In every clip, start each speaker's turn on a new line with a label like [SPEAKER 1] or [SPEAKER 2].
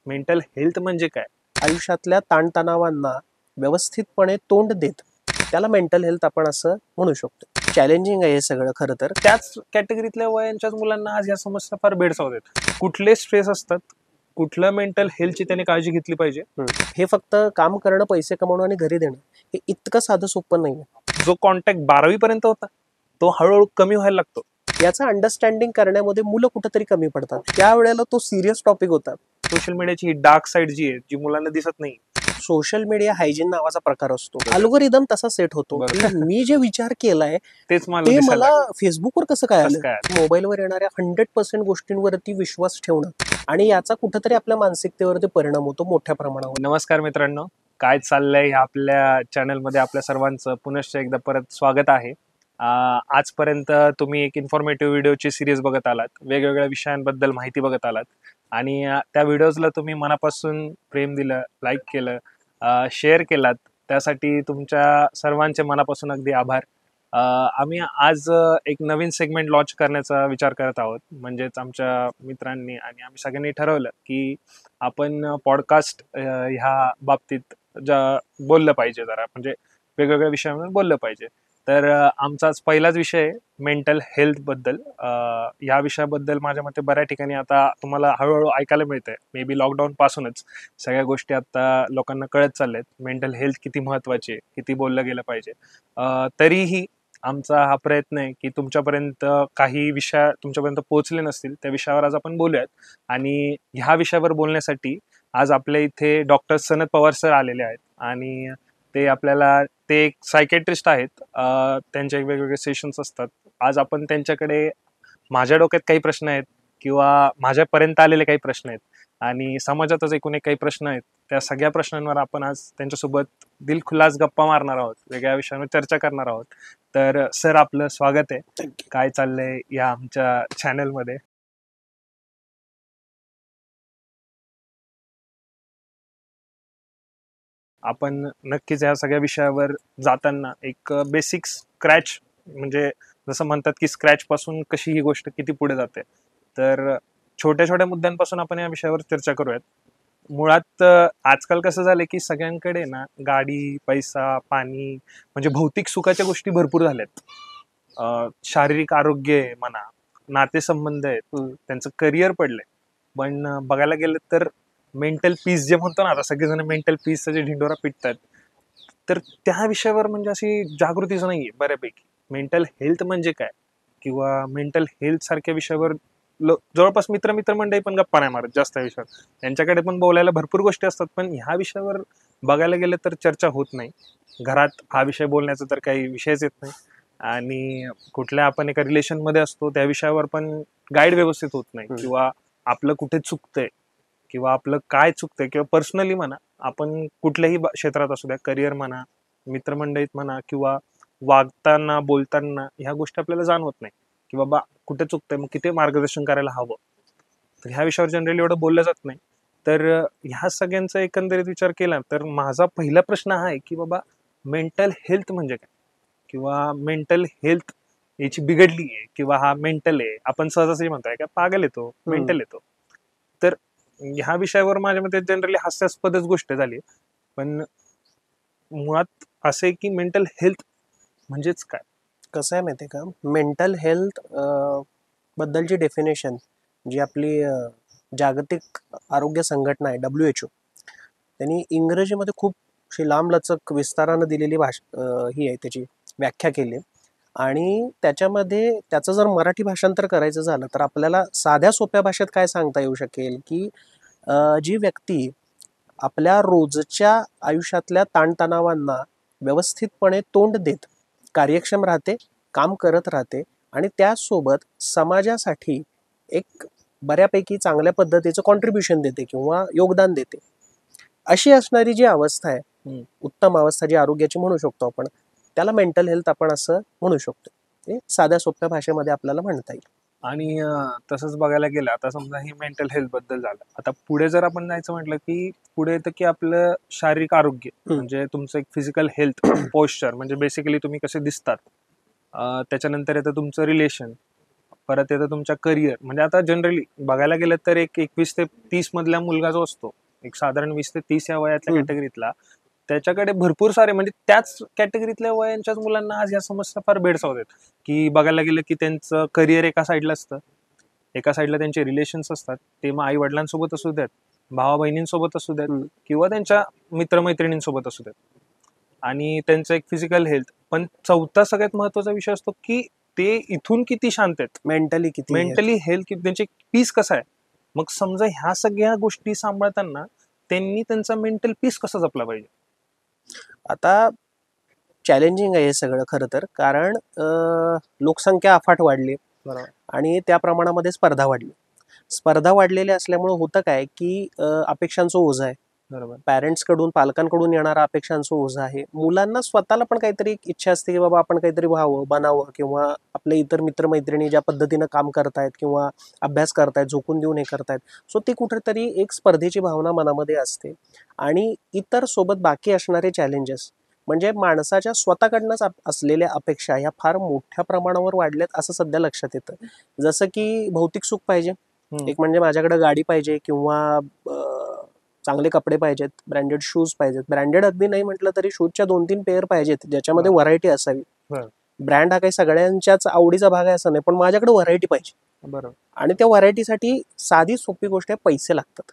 [SPEAKER 1] Mental health म्हणजे काय?
[SPEAKER 2] आयुष्यातल्या ताणतणावांना व्यवस्थितपणे तोंड देत त्याला मेंटल हेल्थ आपण असं म्हणू शकतो. चॅलेंजिंग आहे हे सगळं खरं तर.
[SPEAKER 1] त्याच कॅटेगरीतल्या वयांच्याच मुलांना आज या समस्या फार भेडसावत. कुठले स्ट्रेस असतात, कुठल्या मेंटल हेल्थची त्यांनी काळजी घेतली पाहिजे?
[SPEAKER 2] हे फक्त काम करणं, पैसे कमवणं आणि घरी देणं हे इतकं साधं सोपं नाहीये.
[SPEAKER 1] जो कॉन्टॅक्ट 12वी पर्यंत होता तो हळूहळू कमी व्हायला लागतो.
[SPEAKER 2] याचं अंडरस्टँडिंग करण्यामध्ये मुलं कुठेतरी कमी पडतात. त्यावेळेला तो सिरियस टॉपिक होता.
[SPEAKER 1] सोशल मीडियाची ही डार्क साईड जी आहे, जी मुलांना दिसत नाही.
[SPEAKER 2] सोशल मीडिया हायजीन नावाचा प्रकार असतो. अल्गोरिदम तसा सेट होतो की मी जे विचार केलाय
[SPEAKER 1] तेच
[SPEAKER 2] ते
[SPEAKER 1] दिसायला
[SPEAKER 2] मला
[SPEAKER 1] लागलं.
[SPEAKER 2] फेसबुकवर कसं काय
[SPEAKER 1] कसं
[SPEAKER 2] आलं.
[SPEAKER 1] काय?
[SPEAKER 2] मोबाईलवर येणाऱ्या 100% गोष्टींवरती विश्वास ठेवणं आणि याचा कुठेतरी आपल्या मानसिकतेवरती परिणाम होतो मोठ्या प्रमाणावर.
[SPEAKER 1] नमस्कार मित्रांनो, काय चाललंय आपल्या चॅनलमध्ये आपल्या सर्वांचं पुनश्च एकदा परत स्वागत आहे. आजपर्यंत तुम्ही एक इन्फॉर्मेटिव्ह व्हिडिओची सिरीज बघत आलात, वेगवेगळ्या विषयांबद्दल माहिती बघत आलात आणि त्या व्हिडिओजला तुम्ही मनापासून प्रेम दिलं, लाईक केलं, शेअर केलात, त्यासाठी तुमच्या सर्वांचे मनापासून अगदी आभार. आम्ही आज एक नवीन सेगमेंट लॉन्च करण्याचा विचार करत आहोत. म्हणजेच आमच्या मित्रांनी आणि आम्ही सगळ्यांनी ठरवलं की आपण पॉडकास्ट ह्या बाबतीत बोललं पाहिजे, जरा म्हणजे वेगवेगळ्या विषयांवर बोललं पाहिजे. तर आमचाच पहिलाच विषय आहे मेंटल हेल्थ बद्दल. या विषयाबद्दल माझ्या मते बऱ्याच ठिकाणी आता तुम्हाला हळूहळू ऐकायला मिळतंय. मे बी लॉकडाऊन पासूनच सगळ्या गोष्टी आता लोकांना कळत चालल्यात. मेंटल हेल्थ किती महत्वाची आहे, किती बोललं गेलं पाहिजे. तरीही आमचा हा प्रयत्न आहे की तुमच्यापर्यंत काही विषय तुमच्यापर्यंत पोहोचले नसतील त्या विषयावर आज आपण बोलूयात. आणि ह्या विषयावर बोलण्यासाठी आज आपल्या इथे डॉक्टर सनत पवार सर आलेले आहेत आणि ते एक सायकेट्रिस्ट आहेत. त्यांचे वेगवेगळे सेशन्स असतात. आज आपण त्यांच्याकडे माझ्या डोक्यात काही प्रश्न आहेत किंवा माझ्यापर्यंत आलेले काही प्रश्न आहेत आणि समाजातच एकूण एक काही प्रश्न आहेत, त्या सगळ्या प्रश्नांवर आपण आज त्यांच्यासोबत दिलखुलास गप्पा मारणार आहोत, वेगळ्या विषयांवर चर्चा करणार आहोत. तर सर, आपलं स्वागत आहे. काय चाललंय या आमच्या चॅनलमध्ये? आपण नक्कीच या सगळ्या विषयावर जाताना एक बेसिक स्क्रॅच, म्हणजे जसं म्हणतात की स्क्रॅच पासून कशी ही गोष्ट किती पुढे जाते, तर छोट्या छोट्या मुद्द्यांपासून आपण या विषयावर चर्चा करूयात. मुळात आजकाल कसं झालंय की सगळ्यांकडे ना गाडी, पैसा, पाणी म्हणजे भौतिक सुखाच्या गोष्टी भरपूर झाल्यात. शारीरिक आरोग्य आहे म्हणा, नातेसंबंध आहेत, त्यांचं करिअर पडलंय. पण बघायला गेलं तर मेंटल पीस जे म्हणतो ना, आता सगळेजण मेंटल पीसचा जे ढिंडोरा पिटतात, तर त्या विषयावर म्हणजे अशी जागृतीच नाहीये बऱ्यापैकी. मेंटल हेल्थ म्हणजे काय किंवा मेंटल हेल्थ सारख्या विषयावर जवळपास मित्र मंडळी पण गप्पा नाही मारत जास्त या विषयावर. त्यांच्याकडे पण बोलायला भरपूर गोष्टी असतात, पण ह्या विषयावर बघायला गेलं तर चर्चा होत नाही. घरात हा विषय बोलण्याचा तर काही विषयच येत नाही आणि कुठल्या आपण एका रिलेशन मध्ये असतो त्या विषयावर पण गाईड व्यवस्थित होत नाही किंवा आपलं कुठे चुकतंय किंवा आपलं काय चुकतंय किंवा पर्सनली म्हणा, आपण कुठल्याही क्षेत्रात असू द्या, करिअर म्हणा, मित्रमंडळीत म्हणा किंवा वागताना बोलताना ह्या गोष्टी आपल्याला जाणवत नाही की बाबा कुठे चुकतंय, मग किती मार्गदर्शन करायला हवं. तर ह्या विषयावर जनरली एवढं बोललं जात नाही. तर ह्या सगळ्यांचा एकंदरीत विचार केला तर माझा पहिला प्रश्न हा आहे की बाबा मेंटल हेल्थ म्हणजे काय किंवा मेंटल हेल्थ याची बिघडली आहे किंवा हा मेंटल आहे, आपण सहजासहजी म्हणतोय का पागल येतो, मेंटल येतो. तर ह्या विषयावर माझ्या मते जनरली हास्यास्पदच गोष्ट झाली. पण मुळात असे की मेंटल हेल्थ म्हणजेच काय?
[SPEAKER 2] कसं आहे माहिती आहे का, मेंटल हेल्थ बद्दलची डेफिनेशन जी आपली जागतिक आरोग्य संघटना आहे WHO, त्यांनी इंग्रजीमध्ये खूप अशी लांबलचक विस्तारानं दिलेली ही आहे, त्याची व्याख्या केली. आणि त्याच्यामध्ये त्याचं जर मराठी भाषांतर करायचं झालं तर आपल्याला साध्या सोप्या भाषेत काय सांगता येऊ शकेल की जी व्यक्ती आपल्या रोजच्या आयुष्यातल्या ताणतणावांना व्यवस्थितपणे तोंड देत कार्यक्षम राहते, काम करत राहते आणि त्यासोबत समाजासाठी एक बऱ्यापैकी चांगल्या पद्धतीचं कॉन्ट्रीब्युशन देते किंवा योगदान देते, अशी असणारी जी अवस्था आहे, उत्तम अवस्था जी आरोग्याची म्हणू शकतो आपण, त्याला मेंटल हेल्थ आपण असं म्हणू शकतो. हे साध्या सोप्या भाषेमध्ये आपल्याला म्हणता येईल.
[SPEAKER 1] आणि तसंच बघायला गेलं, आता समजा ही मेंटल हेल्थ बद्दल झालं, आता पुढे जर आपण जायचं म्हटलं की पुढे येतं की आपलं शारीरिक आरोग्य, म्हणजे तुमचं एक फिजिकल हेल्थ पोश्चर, म्हणजे बेसिकली तुम्ही कसे दिसतात. त्याच्यानंतर येतं तुमचं रिलेशन, परत येतं तुमच्या करिअर. म्हणजे आता जनरली बघायला गेलं तर एक 21 ते 30 मधला मुलगा जो असतो, एक साधारण 20 ते 30 या वयातल्या कॅटेगरीतला, त्याच्याकडे भरपूर सारे म्हणजे त्याच कॅटेगरीतल्या वयांच्याच मुलांना आज या समस्या फार भेडसावतात. की बघायला गेलं की त्यांचं करिअर एका साईडला असतं, एका साईडला त्यांचे रिलेशन्स असतात, ते मग आई वडिलांसोबत असू द्यात, भावा बहिणींसोबत असू द्यात, किंवा त्यांच्या मित्रमैत्रिणींसोबत असू द्यात, आणि त्यांचं एक फिजिकल हेल्थ. पण चौथा सगळ्यात महत्वाचा विषय असतो की ते इथून किती शांत आहेत,
[SPEAKER 2] मेंटली किती
[SPEAKER 1] मेंटली हेल्थ किती, त्यांचे पीस कसं आहे. मग समजा ह्या सगळ्या गोष्टी सांभाळताना त्यांनी त्यांचा मेंटल पीस कसा जपला पाहिजे.
[SPEAKER 2] आता चॅलेंजिंग आहे हे सगळं खरं तर, कारण लोकसंख्या अफाट वाढली
[SPEAKER 1] बरोबर.
[SPEAKER 2] आणि त्या प्रमाणामध्ये स्पर्धा वाढली. स्पर्धा वाढलेली असल्यामुळे होतं काय की अपेक्षांचं ओझं आहे.
[SPEAKER 1] बरोबर.
[SPEAKER 2] पॅरेंट्सकडून, पालकांकडून येणारा अपेक्षांचं ओझं आहे. मुलांना स्वतःला पण काहीतरी एक इच्छा असते की बाबा आपण काहीतरी व्हावं, बनावं, किंवा आपले इतर मित्रमैत्रिणी ज्या पद्धतीनं काम करतायत किंवा अभ्यास करतायत, झोकून देऊन हे करतायत, सो ती कुठेतरी एक स्पर्धेची भावना मनामध्ये असते. आणि इतर सोबत बाकी असणारे चॅलेंजेस, म्हणजे माणसाच्या स्वतःकडनंच असलेल्या अपेक्षा ह्या फार मोठ्या प्रमाणावर वाढल्यात असं सध्या लक्षात येतं. जसं की भौतिक सुख पाहिजे, एक म्हणजे माझ्याकडे गाडी पाहिजे, किंवा चांगले कपडे पाहिजेत, ब्रँडेड शूज पाहिजेत. ब्रँडेड अगदी नाही म्हटलं तरी शूजच्या 2-3 पेअर पाहिजेत, ज्याच्यामध्ये व्हरायटी असावी. ब्रँड हा काही सगळ्यांच्याच आवडीचा भाग आहे असं नाही, पण माझ्याकडे व्हरायटी पाहिजे.
[SPEAKER 1] बरोबर.
[SPEAKER 2] आणि त्या व्हरायटीसाठी साधी सोपी गोष्ट आहे, पैसे लागतात.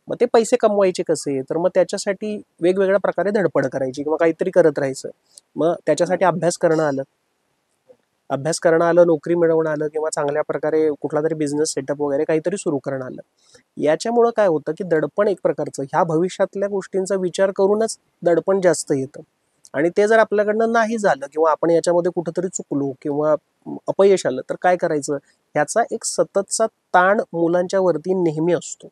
[SPEAKER 2] मग ते पैसे कमवायचे कसे, तर मग त्याच्यासाठी वेगवेगळ्या प्रकारे धडपड करायची किंवा काहीतरी करत राहायचं. मग त्याच्यासाठी अभ्यास करणं आलं, नोकरी मिळवणं आलं, किंवा चांगल्या प्रकारे कुठला तरी बिझनेस सेटअप वगैरे काहीतरी सुरू करणं आलं. याच्यामुळं काय होतं की दडपण एक प्रकारचं ह्या भविष्यातल्या गोष्टींचा विचार करूनच दडपण जास्त येतं. आणि ते जर आपल्याकडनं नाही झालं, किंवा आपण याच्यामध्ये कुठंतरी चुकलो किंवा अपयश आलं, तर काय करायचं, ह्याचा एक सततचा ताण मुलांच्या वरती नेहमी असतो.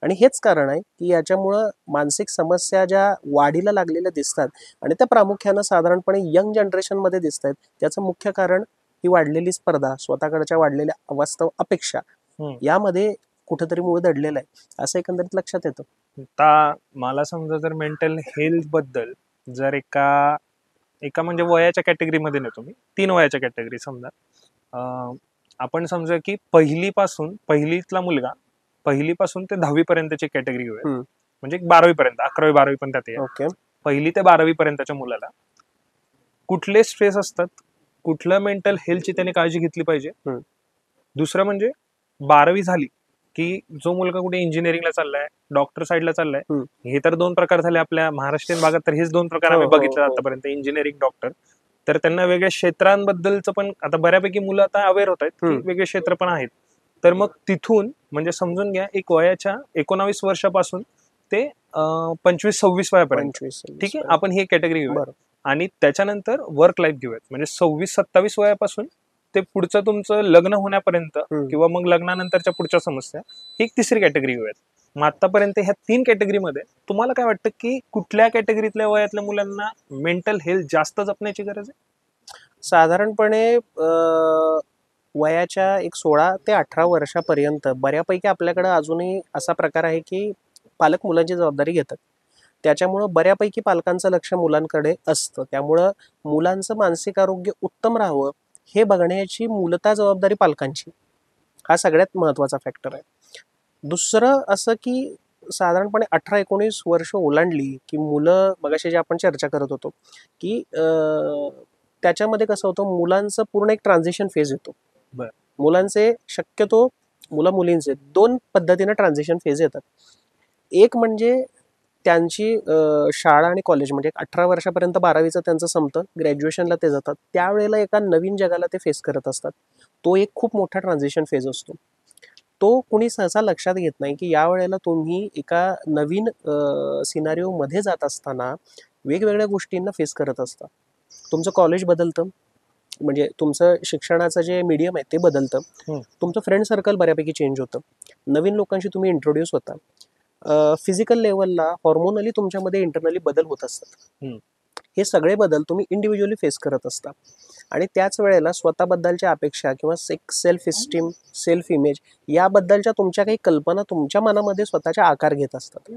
[SPEAKER 2] आणि हेच कारण आहे की याच्यामुळं मानसिक समस्या ज्या वाढीला लागलेल्या दिसतात, आणि त्या प्रामुख्यानं साधारणपणे यंग जनरेशनमध्ये दिसत आहेत, त्याचं मुख्य कारण ही वाढलेली स्पर्धा, स्वतःकडच्या वाढलेल्या अवास्तव अपेक्षा, यामध्ये कुठंतरी मूळ दडलेलं आहे असं एकंदरीत लक्षात येतं.
[SPEAKER 1] आता मला समजा जर मेंटल हेल्थ बद्दल जर एका एका म्हणजे वयाच्या कॅटेगरीमध्ये नेतो मी, 3 वयाच्या कॅटेगरी समजा. आपण समजा की पहिलीतला मुलगा पहिलीपासून ते 10वी पर्यंतची कॅटेगरी घेऊया. म्हणजे 12वी पर्यंत, 11वी 12वी पण त्यात
[SPEAKER 2] ओके.
[SPEAKER 1] पहिली ते 12वी पर्यंतच्या मुलाला कुठले स्ट्रेस असतात, कुठलं मेंटल हेल्थची त्याने काळजी घेतली पाहिजे. दुसरं म्हणजे 12वी झाली की जो मुलगा कुठे इंजिनिअरिंगला चाललाय, डॉक्टर साईडला चाललाय, हे तर 2 प्रकार झाले आपल्या महाराष्ट्रीयन भागात, तर हेच 2 प्रकार आम्ही बघितले आतापर्यंत, इंजिनिअरिंग, डॉक्टर. तर त्यांना वेगळ्या क्षेत्रांबद्दलचं पण आता बऱ्यापैकी मुलं आता अवेअर होत आहेत की वेगळे क्षेत्र पण आहेत. तर मग तिथून म्हणजे समजून घ्या एक वयाच्या 19 वर्षापासून ते 25-26 वयापर्यंत, ठीक आहे, आपण ही कॅटेगरी घेऊया. आणि त्याच्यानंतर वर्क लाईफ घेऊयात, म्हणजे 26-27 वयापासून ते पुढचं तुमचं लग्न होण्यापर्यंत किंवा मग लग्नानंतरच्या पुढच्या समस्या, ही एक तिसरी कॅटेगरी घेऊयात. मग आतापर्यंत ह्या 3 कॅटेगरीमध्ये तुम्हाला काय वाटतं की कुठल्या कॅटेगरीतल्या वयातल्या मुलांना मेंटल हेल्थ जास्त जपण्याची गरज आहे?
[SPEAKER 2] साधारणपणे वयाच्या एक 16 ते 18 वर्षापर्यंत बऱ्यापैकी आपल्याकडे अजूनही असा प्रकार आहे की पालक मुलांची जबाबदारी घेतात. त्याच्यामुळं बऱ्यापैकी पालकांचं लक्ष मुलांकडे असतं. त्यामुळं मुलांचं मानसिक आरोग्य उत्तम राहावं हे बघण्याची मूलतः जबाबदारी पालकांची, हा सगळ्यात महत्त्वाचा फॅक्टर आहे. दुसरं असं की साधारणपणे 18-19 वर्ष ओलांडली की मुलं, मगाशी जे आपण चर्चा करत होतो की त्याच्यामध्ये कसं होतं, मुलांचं पूर्ण एक ट्रान्झिशन फेज येतो. मुलांचे शक्यतो मुलींचे 2 पद्धतीने ट्रान्झिशन फेज येतात. एक म्हणजे त्यांची शाळा आणि कॉलेज, म्हणजे 18 वर्षापर्यंत 12वीचं त्यांचं संपतं, ग्रॅज्युएशनला ते जातात, त्यावेळेला एका नवीन जगाला ते फेस करत असतात. तो एक खूप मोठा ट्रान्झिशन फेज असतो. तो कुणी सहसा लक्षात घेत नाही की या वेळेला तुम्ही एका नवीन सिनारिओमध्ये जात असताना वेगवेगळ्या गोष्टींना फेस करत असता. तुमचं कॉलेज बदलतं, म्हणजे तुमचं शिक्षणाचं जे मीडियम आहे ते बदलतं, तुमचं फ्रेंड सर्कल बऱ्यापैकी चेंज होतं, नवीन लोकांशी तुम्ही इंट्रोड्यूस होता, फिजिकल लेवलला हॉर्मोनली तुमच्यामध्ये इंटरनली बदल होत असतात. हे सगळे बदल तुम्ही इंडिव्हिज्युअली फेस करत असता. आणि त्याच वेळेला स्वतःबद्दलच्या अपेक्षा किंवा सेल्फ इस्टीम, सेल्फ इमेज याबद्दलच्या तुमच्या काही कल्पना तुमच्या मनामध्ये स्वतःच्या आकार घेत असतात.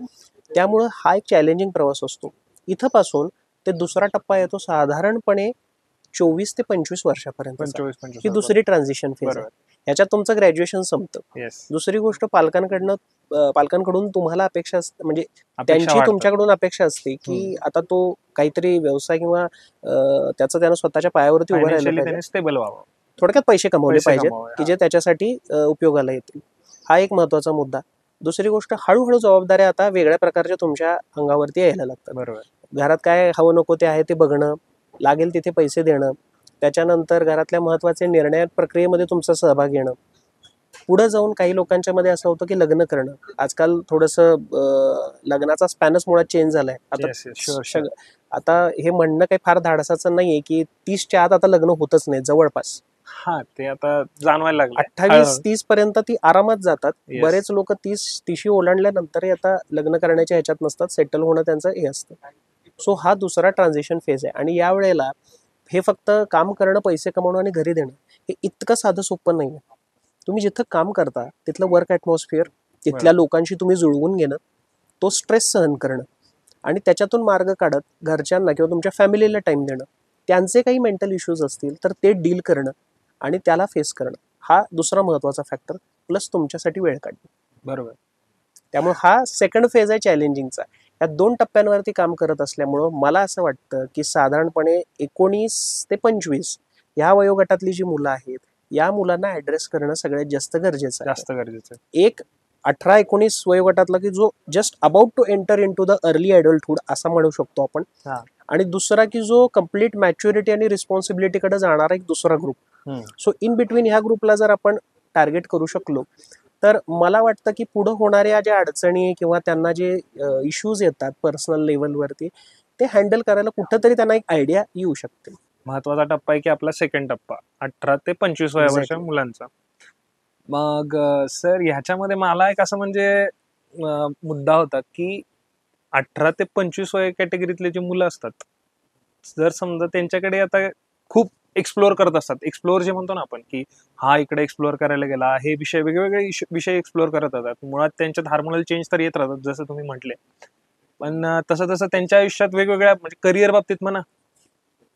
[SPEAKER 2] त्यामुळं हा एक चॅलेंजिंग प्रवास असतो. इथंपासून ते दुसरा टप्पा येतो साधारणपणे 24 ते 25 वर्षापर्यंत
[SPEAKER 1] 25
[SPEAKER 2] ही दुसरी ट्रान्झिशन फेज आहे.
[SPEAKER 1] बरोबर.
[SPEAKER 2] याच्यात तुमचं ग्रॅज्युएशन संपतं.
[SPEAKER 1] येस.
[SPEAKER 2] दुसरी गोष्ट पालकांकडून तुम्हाला अपेक्षा म्हणजे
[SPEAKER 1] अपेक्षा
[SPEAKER 2] त्यांची
[SPEAKER 1] वाढतात.
[SPEAKER 2] तुमच्याकडून अपेक्षा असते की आता तो काहीतरी व्यवसाय किंवा त्याचं त्यानं स्वतःच्या पायावरती उभं राहिलं
[SPEAKER 1] फायनान्शियली
[SPEAKER 2] पाहिजे,
[SPEAKER 1] त्याने स्टेबल व्हावं.
[SPEAKER 2] थोडक्यात पैसे कमवले
[SPEAKER 1] पैसे
[SPEAKER 2] पाहिजेत
[SPEAKER 1] कमवावे,
[SPEAKER 2] की
[SPEAKER 1] हा.
[SPEAKER 2] जे त्याच्यासाठी उपयोगाला येतील. हा एक महत्वाचा मुद्दा. दुसरी गोष्ट, हळूहळू जबाबदाऱ्या आता वेगळ्या प्रकारच्या तुमच्या अंगावरती यायला लागतात.
[SPEAKER 1] बरोबर.
[SPEAKER 2] घरात काय हवं नको ते आहे ते बघणं, लागेल तिथे पैसे देणं, त्याच्यानंतर घरातल्या महत्वाच्या निर्णय प्रक्रियेमध्ये तुमचा सहभाग घेणं. पुढे जाऊन काही लोकांच्या मध्ये असं होतं की लग्न करणं. आजकाल थोडंसं लग्नाचा स्पॅनच मुळात चेंज झालाय आता.
[SPEAKER 1] Yes, yes, sure, sure.
[SPEAKER 2] आता हे म्हणणं काही फार धाडसाचं नाहीये की 30च्या आत आता लग्न होतच नाही जवळपास.
[SPEAKER 1] हा, ते आता जाणवायला लागलं.
[SPEAKER 2] 28-30 पर्यंत ती आरामात जातात.
[SPEAKER 1] Yes.
[SPEAKER 2] बरेच लोक 30 ओलांडल्यानंतरही आता लग्न करण्याच्या ह्याच्यात नसतात, सेटल होणं त्यांचं हे असतं. सो हा दुसरा ट्रान्झिशन फेज आहे. आणि या वेळेला हे फक्त काम करणं, पैसे कमवणं आणि घरी देणं हे इतकं साधं सोपं नाहीये. तुम्ही जिथं काम करता तिथलं वर्क ॲटमॉस्फिअर, तिथल्या लोकांशी तुम्ही जुळवून घेणं, तो स्ट्रेस सहन करणं आणि त्याच्यातून मार्ग काढत घरच्यांना किंवा तुमच्या फॅमिलीला टाइम देणं, त्यांचे काही मेंटल इश्यूज असतील तर ते डील करणं आणि त्याला फेस करणं, हा दुसरा महत्वाचा फॅक्टर, प्लस तुमच्यासाठी वेळ काढणं.
[SPEAKER 1] बरोबर.
[SPEAKER 2] त्यामुळे हा सेकंड फेज आहे चॅलेंजिंगचा. या 2 टप्प्यांवरती काम करत असल्यामुळं मला असं वाटतं की साधारणपणे 19 ते 25 ह्या वयोगटातली जी मुलं आहेत, या मुलांना ऍड्रेस करणं सगळ्यात जास्त गरजेचं आहे.
[SPEAKER 1] जास्त गरजेचं आहे.
[SPEAKER 2] एक 18-19 वयोगटातला की जो just about to enter into the early adulthood असं म्हणू शकतो आपण.
[SPEAKER 1] हा.
[SPEAKER 2] आणि दुसरा की जो कम्प्लीट मॅच्युरिटी आणि रिस्पॉन्सिबिलिटीकडे जाणारा एक दुसरा ग्रुप. सो इन बिटवीन ह्या ग्रुपला जर आपण टार्गेट करू शकलो तर मला वाटतं की पुढे होणाऱ्या ज्या अडचणी किंवा त्यांना जे इश्यूज येतात पर्सनल लेवलवरती, ते हँडल करायला कुठंतरी त्यांना एक आयडिया येऊ शकते.
[SPEAKER 1] महत्वाचा टप्पा आहे की आपला सेकंड टप्पा 18 ते 25 वयावर्षा
[SPEAKER 2] Exactly.
[SPEAKER 1] मुलांचा. मग सर ह्याच्यामध्ये मला एक असं म्हणजे मुद्दा होता की 18 ते 25 वय कॅटेगरीतले जे मुलं असतात, जर समजा त्यांच्याकडे आता खूप एक्सप्लोअर करत असतात, एक्सप्लोअर जे म्हणतो ना आपण की हा इकडे एक्सप्लोअर करायला गेला, हे विषय वेगवेगळे विषय एक्सप्लोअर करत असतात. मुळात त्यांच्यात हार्मोनल चेंज तर येत राहतात जसं तुम्ही म्हटले, पण तसं तसं त्यांच्या आयुष्यात वेगवेगळ्या म्हणजे करिअर बाबतीत म्हणा,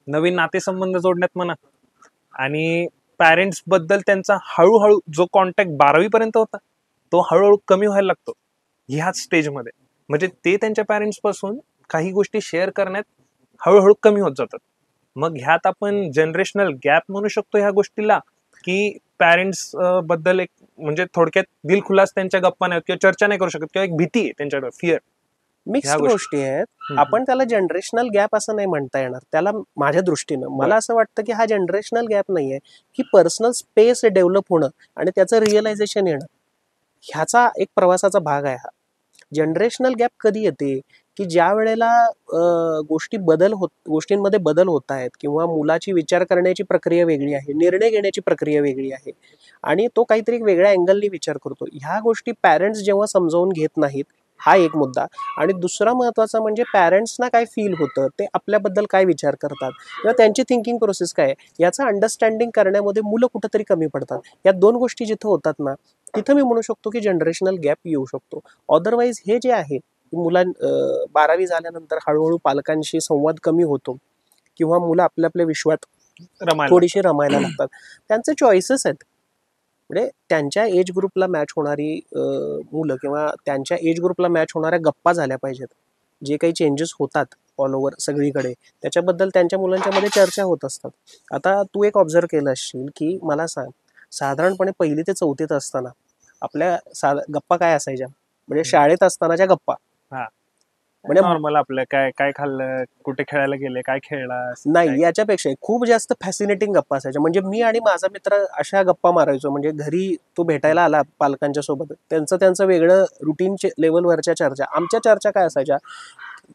[SPEAKER 1] नवीन नातेसंबंध जोडण्यात म्हणा, आणि पॅरेंट्स बद्दल त्यांचा हळूहळू जो कॉन्टॅक्ट 12वी पर्यंत होता तो हळूहळू कमी व्हायला लागतो ह्याच स्टेजमध्ये. म्हणजे ते त्यांच्या पॅरेंट्स पासून काही गोष्टी शेअर करण्यात हळूहळू कमी होत जातात. मग ह्यात आपण जनरेशनल गॅप म्हणू शकतो ह्या गोष्टीला, की पॅरेंट्स बद्दल एक म्हणजे थोडक्यात दिलखुलास त्यांच्या गप्पा नाही किंवा चर्चा नाही करू शकत, किंवा एक भीती आहे त्यांच्याकडे, फिअर.
[SPEAKER 2] मिक्स गोष्टी आहेत. आपण त्याला जनरेशनल गॅप असं नाही म्हणता येणार. त्याला माझ्या दृष्टीनं मला असं वाटतं की हा जनरेशनल गॅप नाहीये, की पर्सनल स्पेस डेव्हलप होणं आणि त्याचं रिअलायझेशन येणं, ह्याचा एक प्रवासाचा भाग आहे हा. जनरेशनल गॅप कधी येते की ज्या वेळेला गोष्टींमध्ये बदल होत आहेत किंवा मुलाची विचार करण्याची प्रक्रिया वेगळी आहे, निर्णय घेण्याची प्रक्रिया वेगळी आहे आणि तो काहीतरी वेगळ्या अँगलनी विचार करतो. ह्या गोष्टी पॅरेंट्स जेव्हा समजावून घेत नाहीत, हा एक मुद्दा. आणि दुसरा महत्वाचा म्हणजे पॅरेंट्सना काय फील होतं, ते आपल्याबद्दल काय विचार करतात किंवा त्यांची थिंकिंग प्रोसेस काय आहे, याचं अंडरस्टँडिंग करण्यामध्ये मुलं कुठंतरी कमी पडतात. या 2 गोष्टी जिथं होतात ना, तिथं मी म्हणू शकतो की जनरेशनल गॅप येऊ शकतो. अदरवाईज हे जे आहे मुलां 12वी झाल्यानंतर हळूहळू पालकांशी संवाद कमी होतो किंवा मुलं आपल्या आपल्या विश्वात थोडीशी रमायला लागतात. त्यांचे चॉईसेस आहेत. म्हणजे त्यांच्या एज ग्रुपला मॅच होणारी मुलं किंवा त्यांच्या एज ग्रुपला मॅच होणाऱ्या गप्पा झाल्या पाहिजेत. जे काही चेंजेस होतात ऑल ओव्हर सगळीकडे, त्याच्याबद्दल त्यांच्या मुलांच्या मध्ये चर्चा होत असतात. आता तू एक ऑब्झर्व केलं असशील की मला सांग, साधारणपणे 1ली ते 4थीत असताना आपल्या गप्पा काय असायच्या, म्हणजे शाळेत असतानाच्या गप्पा.
[SPEAKER 1] म्हणजे नॉर्मल आपलं काय काय खाल्लं, कुठे खेळायला गेले, काय खेळला,
[SPEAKER 2] नाही, याच्यापेक्षा खूप जास्त फॅसिनेटिंग गप्पा असायच्या. म्हणजे मी आणि माझा मित्र अशा गप्पा मारायचो, म्हणजे घरी तो भेटायला आला पालकांच्या सोबत, त्यांचं वेगळं रुटीन लेवलवरच्या चर्चा. आमच्या चर्चा काय असायच्या